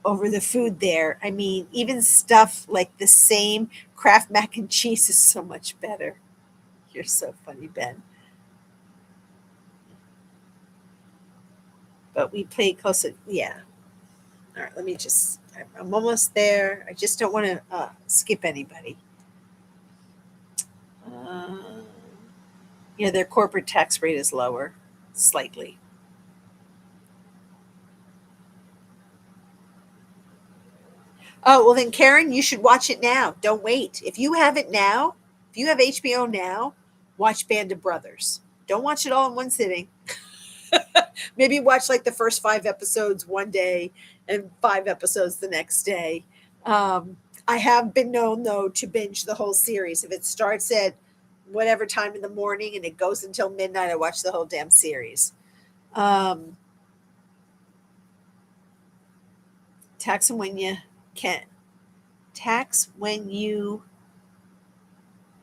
over the food there. I mean, even stuff like the same Kraft mac and cheese is so much better. You're so funny, Ben. But we pay close. Yeah. All right. Let me just. I'm almost there. I just don't want to skip anybody. Uh, yeah, their corporate tax rate is lower, slightly. Oh well, then Karen, you should watch it now. Don't wait. If you have it now, if you have HBO now, watch Band of Brothers. Don't watch it all in one sitting. Maybe watch like the first 5 episodes one day and 5 episodes the next day. Um, I have been known though to binge the whole series. If it starts at whatever time in the morning and it goes until midnight, I watch the whole damn series. Um, tax when you can tax when you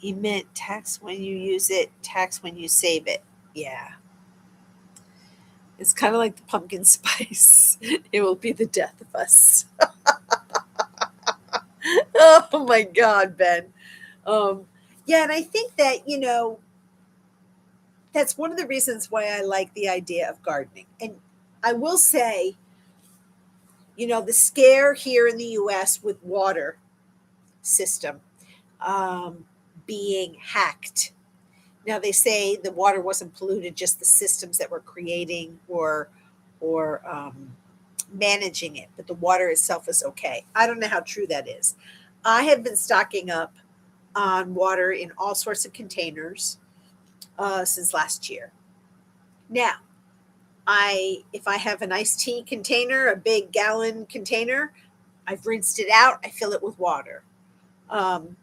emit, tax when you use it, tax when you save it. Yeah. It's kind of like the pumpkin spice. It will be the death of us. Oh my God, Ben. Um, yeah, and I think that, that's one of the reasons why I like the idea of gardening. And I will say, the scare here in the US with water system being hacked. Now they say the water wasn't polluted, just the systems that were creating or managing it, but the water itself is okay. I don't know how true that is. I have been stocking up on water in all sorts of containers since last year. Now, if I have an iced tea container, a big gallon container, I've rinsed it out. I fill it with water um,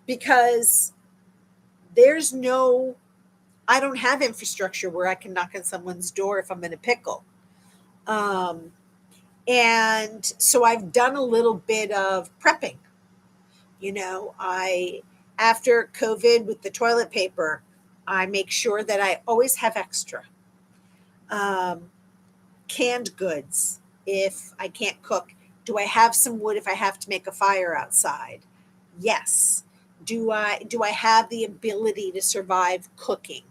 because there's no. I don't have infrastructure where I can knock on someone's door if I'm in a pickle. Um, and so I've done a little bit of prepping. I after COVID with the toilet paper, I make sure that I always have extra. Um, Canned goods if I can't cook. Do I have some wood if I have to make a fire outside? Yes. Do I have the ability to survive cooking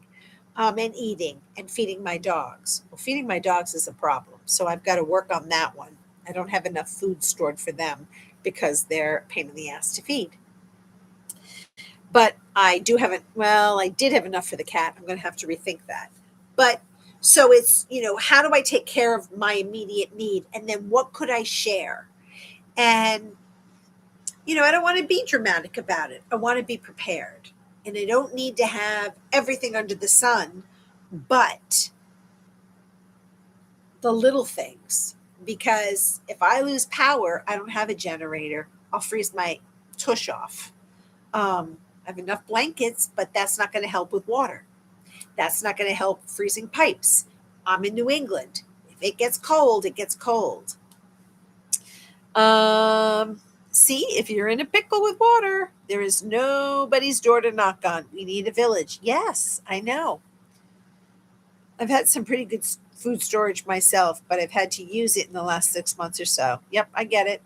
and eating and feeding my dogs? Well, feeding my dogs is a problem, so I've got to work on that one. I don't have enough food stored for them because they're a pain in the ass to feed. But I do have it. Well, I did have enough for the cat. I'm going to have to rethink that. But so it's, how do I take care of my immediate need? And then what could I share? And, I don't want to be dramatic about it. I want to be prepared. And I don't need to have everything under the sun, but the little things. Because if I lose power, I don't have a generator. I'll freeze my tush off. I have enough blankets, but that's not going to help with water. That's not going to help freezing pipes. I'm in New England. If it gets cold, it gets cold. See, if you're in a pickle with water, there is nobody's door to knock on. We need a village. Yes, I know. I've had some pretty good food storage myself, but I've had to use it in the last 6 months or so. Yep, I get it.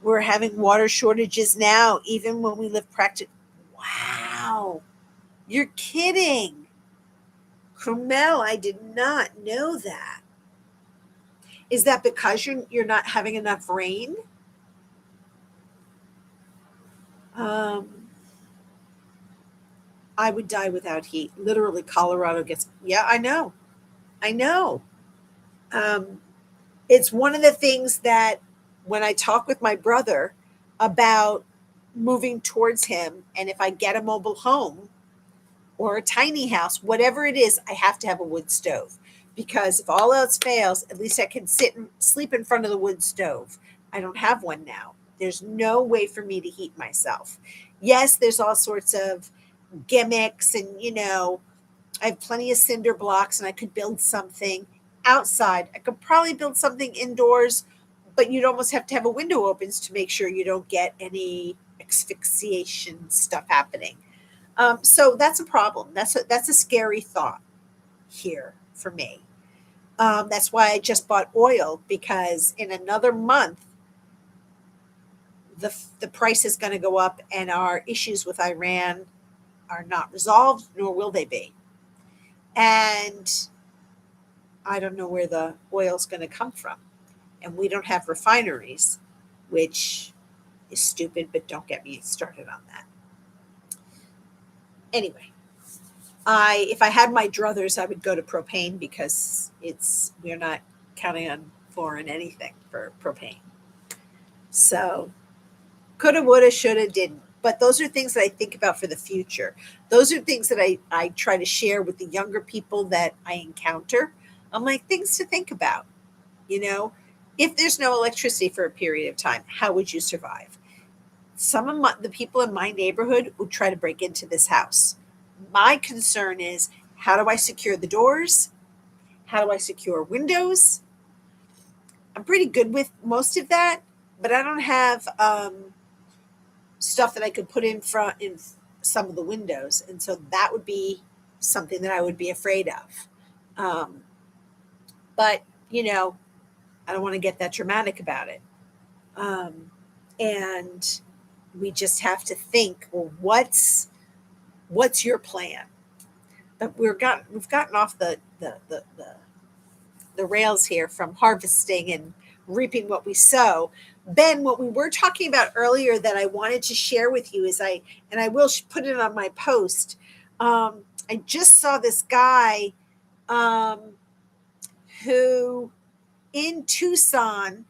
We're having water shortages now, even when we live practically. Wow, you're kidding. Carmel, I did not know that. Is that because you're not having enough rain? I would die without heat. Literally, Colorado gets. Yeah, I know. I know. Um, it's one of the things that when I talk with my brother about moving towards him, and if I get a mobile home or a tiny house, whatever it is, I have to have a wood stove because if all else fails, at least I can sit and sleep in front of the wood stove. I don't have one now. There's no way for me to heat myself. Yes, there's all sorts of gimmicks and I have plenty of cinder blocks and I could build something outside. I could probably build something indoors, but you'd almost have to have a window opens to make sure you don't get any asphyxiation stuff happening. So that's a problem. That's a scary thought here for me. That's why I just bought oil because in another month the price is going to go up and our issues with Iran are not resolved, nor will they be. And I don't know where the oil's going to come from. And we don't have refineries, which is stupid, but don't get me started on that. Anyway, if I had my druthers, I would go to propane because we're not counting on foreign anything for propane. So coulda, woulda, shoulda, didn't. But those are things that I think about for the future. Those are things that I try to share with the younger people that I encounter. I'm like, things to think about. If there's no electricity for a period of time, how would you survive? Some of the people in my neighborhood would try to break into this house. My concern is, how do I secure the doors? How do I secure windows? I'm pretty good with most of that, but I don't have stuff that I could put in some of the windows, and so that would be something that I would be afraid of. But I don't want to get that dramatic about it. And we just have to think, well, what's your plan? But we've gotten off the rails here from harvesting and reaping what we sow. Ben, what we were talking about earlier that I wanted to share with you is and I will put it on my post. I just saw this guy um, who in Tucson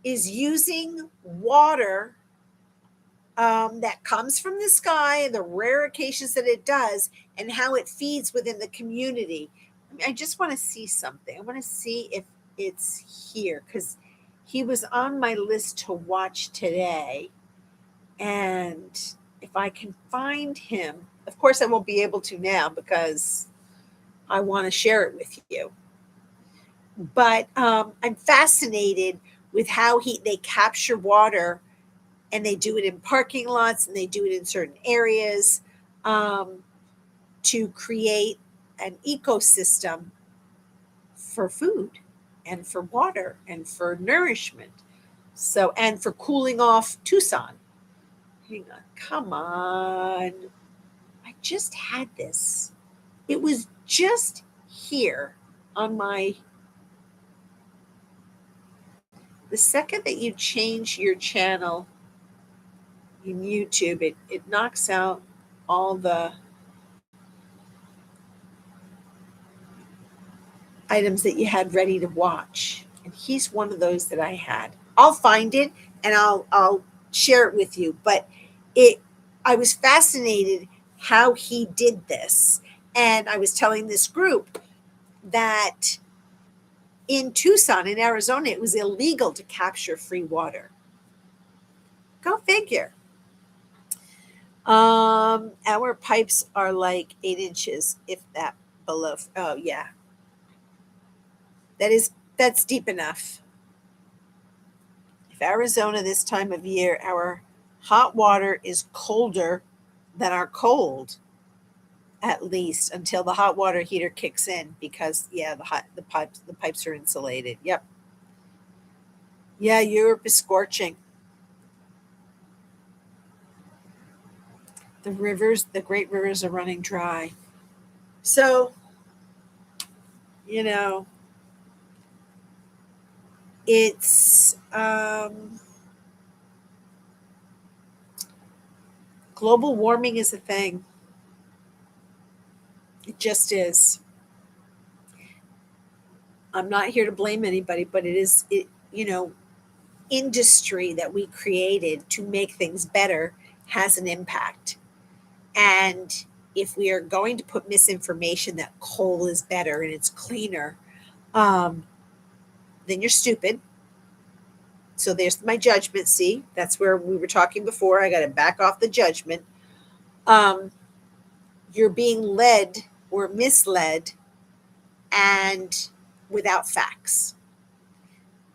is using water that comes from the sky and the rare occasions that it does and how it feeds within the community. I just want to see something. I want to see if it's here because he was on my list to watch today. And if I can find him, of course, I won't be able to now because I want to share it with you. But I'm fascinated with how they capture water, and they do it in parking lots and they do it in certain areas um, to create an ecosystem for food and for water and for nourishment. So, and for cooling off Tucson. Hang on, come on. I just had this. It was just here on my. The second that you change your channel in YouTube, it knocks out all the items that you had ready to watch. And he's one of those that I had. I'll find it and I'll share it with you. But it I was fascinated how he did this. And I was telling this group that in Tucson, in Arizona, it was illegal to capture free water. Go figure. Our pipes are like 8 inches, if that below. Oh yeah, that's deep enough. If Arizona this time of year, our hot water is colder than our cold, at least until the hot water heater kicks in, because yeah, the pipes are insulated. Yep. Yeah, Europe is scorching. The great rivers are running dry. So, you know, it's global warming is a thing. It just is. I'm not here to blame anybody, but industry that we created to make things better has an impact. And if we are going to put misinformation that coal is better and it's cleaner, um, then you're stupid. So there's my judgment. See, that's where we were talking before. I got to back off the judgment. Um, you're being led or misled and without facts.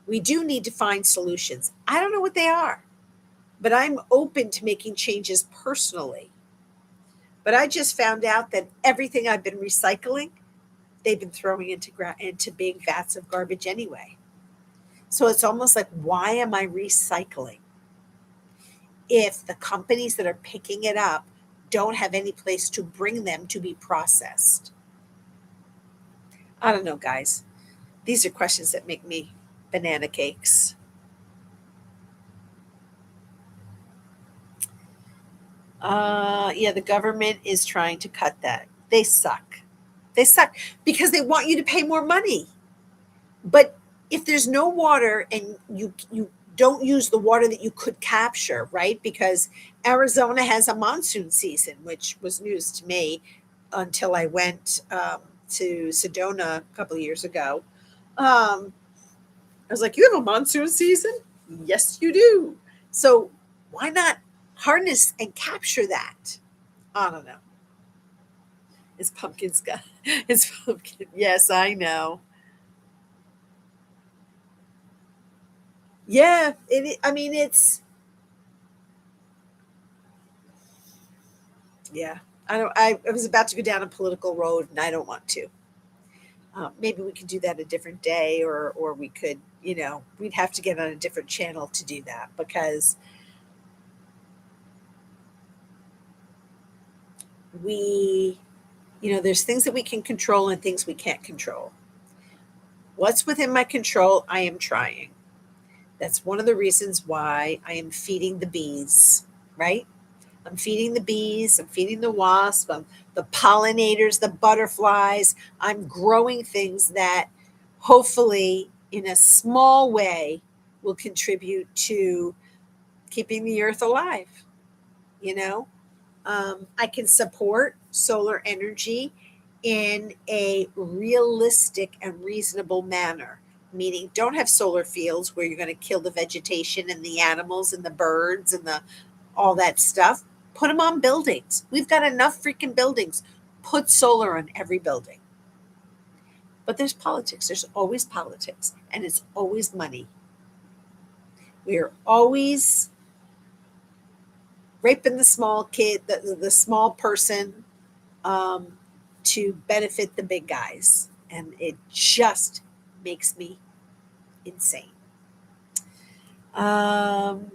We do need to find solutions. I don't know what they are, but I'm open to making changes personally. But I just found out that everything I've been recycling, they've been throwing into big vats of garbage anyway. So it's almost like, why am I recycling if the companies that are picking it up don't have any place to bring them to be processed? I don't know, guys. These are questions that make me banana cakes. Yeah, the government is trying to cut that. They suck. They suck because they want you to pay more money. But if there's no water and you don't use the water that you could capture, right? Because Arizona has a monsoon season, which was news to me until I went to Sedona a couple of years ago. I was like, "You have a monsoon season?" Yes, you do. So why not harness and capture that? I don't know. It's pumpkin sky. It's pumpkin. Yes, I know. Yeah, I mean, yeah. I don't. I was about to go down a political road, and I don't want to. Maybe we could do that a different day, or we could, we'd have to get on a different channel to do that because we, there's things that we can control and things we can't control. What's within my control, I am trying. That's one of the reasons why I am feeding the bees, right? I'm feeding the bees, I'm feeding the wasps, the pollinators, the butterflies. I'm growing things that hopefully, in a small way, will contribute to keeping the earth alive. You know, I can support solar energy in a realistic and reasonable manner, meaning don't have solar fields where you're going to kill the vegetation and the animals and the birds and the all that stuff. Put them on buildings. We've got enough freaking buildings. Put solar on every building. But there's politics. There's always politics, and it's always money. We're always raping the small kid, the small person, um, to benefit the big guys. And it just makes me insane. Um,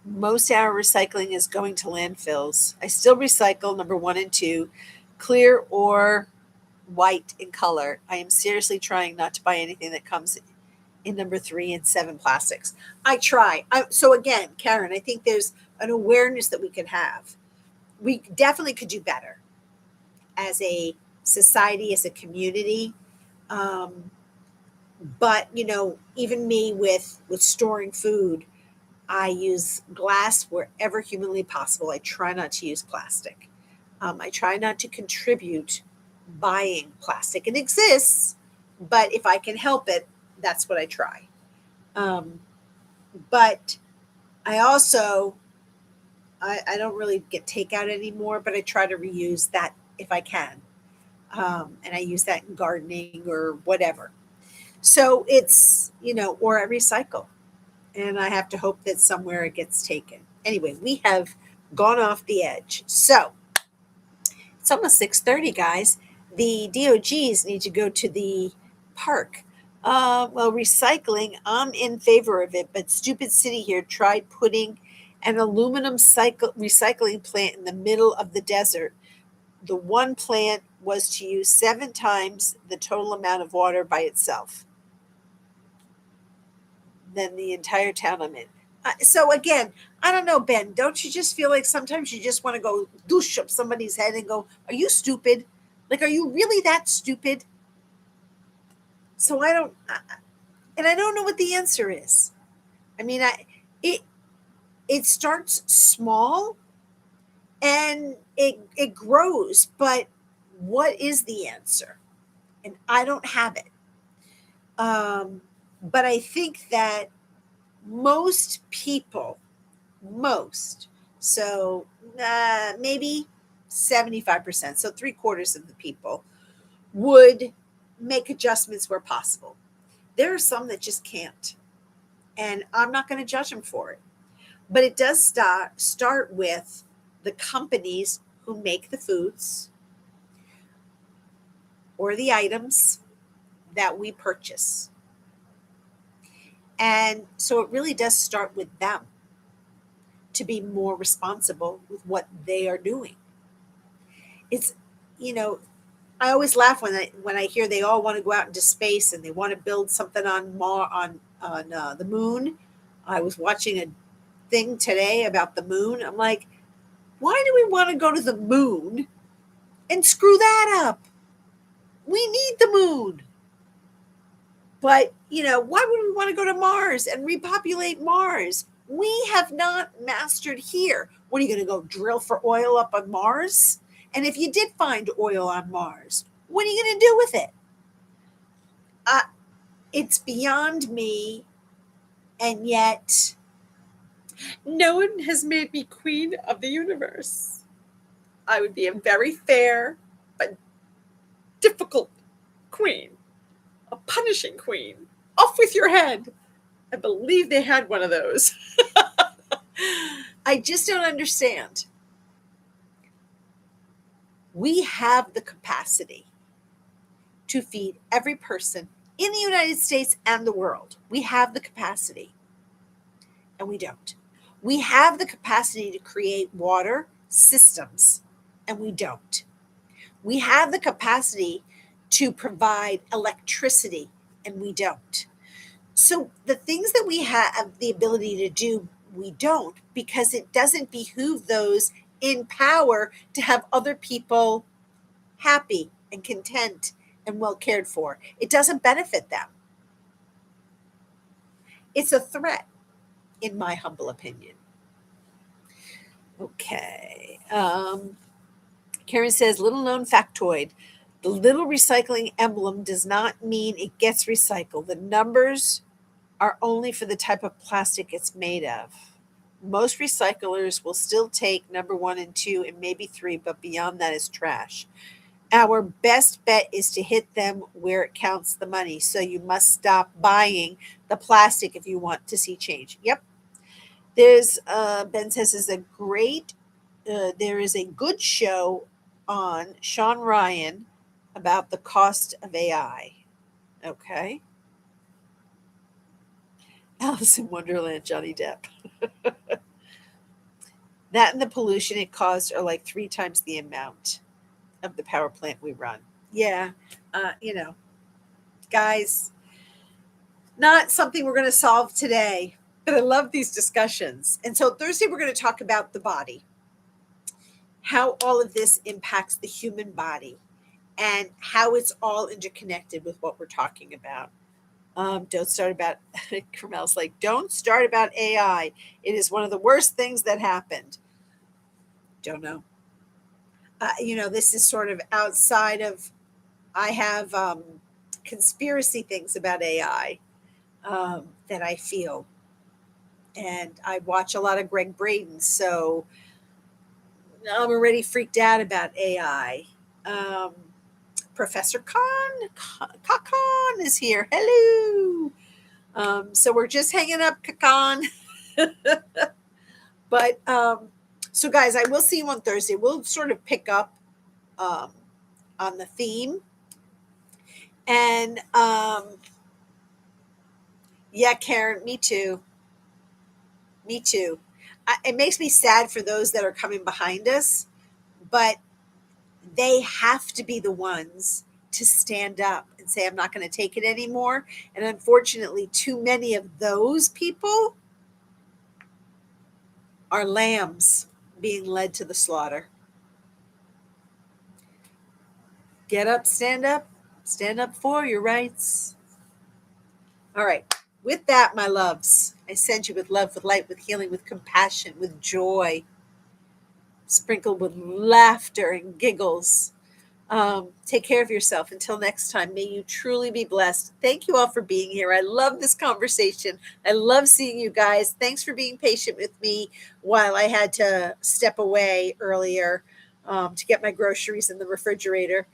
Most of our recycling is going to landfills. I still recycle number one and two, clear or white in color. I am seriously trying not to buy anything that comes in number three and seven plastics. I try. So again, Karen, I think there's an awareness that we could have. We definitely could do better as a society, as a community. Um, but even me with storing food, I use glass wherever humanly possible. I try not to use plastic. I try not to contribute buying plastic. It exists, but if I can help it, that's what I try. Um, but I also I don't really get takeout anymore, but I try to reuse that if I can, and I use that in gardening or whatever. So it's or I recycle, and I have to hope that somewhere it gets taken. Anyway, we have gone off the edge. So it's almost 6:30, guys. The DOGs need to go to the park. Well, recycling, I'm in favor of it, but stupid city here tried putting an aluminum recycling plant in the middle of the desert. The one plant was to use 7 times the total amount of water by itself than the entire town I'm in. So again, I don't know, Ben. Don't you just feel like sometimes you just want to go douche up somebody's head and go, "Are you stupid? Like, are you really that stupid?" So and I don't know what the answer is. I mean, it it starts small and it grows, but what is the answer? And I don't have it. But I think that most people most. So maybe 75%, so three-quarters of the people would make adjustments where possible. There are some that just can't, and I'm not going to judge them for it. But it does start with the companies who make the foods or the items that we purchase. And so it really does start with them to be more responsible with what they are doing. It's, you know, I always laugh when I hear they all want to go out into space and they want to build something on the moon. I was watching a thing today about the moon. I'm like, why do we want to go to the moon and screw that up? We need the moon. But, why would we want to go to Mars and repopulate Mars? We have not mastered here. What are you going to go drill for oil up on Mars? And if you did find oil on Mars, what are you going to do with it? It's beyond me. And yet, no one has made me queen of the universe. I would be a very fair but difficult queen, a punishing queen. Off with your head. I believe they had one of those. I just don't understand. We have the capacity to feed every person in the United States and the world. We have the capacity, and we don't. We have the capacity to create water systems, and we don't. We have the capacity to provide electricity, and we don't. So the things that we have the ability to do, we don't, because it doesn't behoove those in power to have other people happy and content and well cared for. It doesn't benefit them. It's a threat, in my humble opinion. Okay. Karen says, little known factoid. The little recycling emblem does not mean it gets recycled. The numbers are only for the type of plastic it's made of. Most recyclers will still take number 1 and 2 and maybe 3, but beyond that is trash. Our best bet is to hit them where it counts the money. So you must stop buying the plastic if you want to see change. Yep. There's Ben says is a great. There is a good show on Sean Ryan about the cost of AI. Okay. Alice in Wonderland, Johnny Depp. That and the pollution it caused are like 3 times the amount of the power plant we run. Yeah. You know, guys, not something we're going to solve today, but I love these discussions. And so Thursday, we're going to talk about the body, how all of this impacts the human body, and how it's all interconnected with what we're talking about. Don't start about, Carmel's like, don't start about AI. It is one of the worst things that happened. Don't know. This is sort of outside of, I have conspiracy things about AI that I feel. And I watch a lot of Greg Braden, so I'm already freaked out about AI. Professor Khan is here. Hello. So we're just hanging up, Kakan. But so, guys, I will see you on Thursday. We'll sort of pick up on the theme. And yeah, Karen, me too. Me too. It makes me sad for those that are coming behind us, but they have to be the ones to stand up and say, I'm not going to take it anymore. And unfortunately, too many of those people are lambs being led to the slaughter. Get up, stand up for your rights. All right. With that, my loves, I send you with love, with light, with healing, with compassion, with joy, sprinkled with laughter and giggles. Take care of yourself. Until next time, may you truly be blessed. Thank you all for being here. I love this conversation. I love seeing you guys. Thanks for being patient with me while I had to step away earlier to get my groceries in the refrigerator.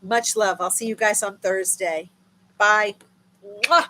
Much love. I'll see you guys on Thursday. Bye. Mwah.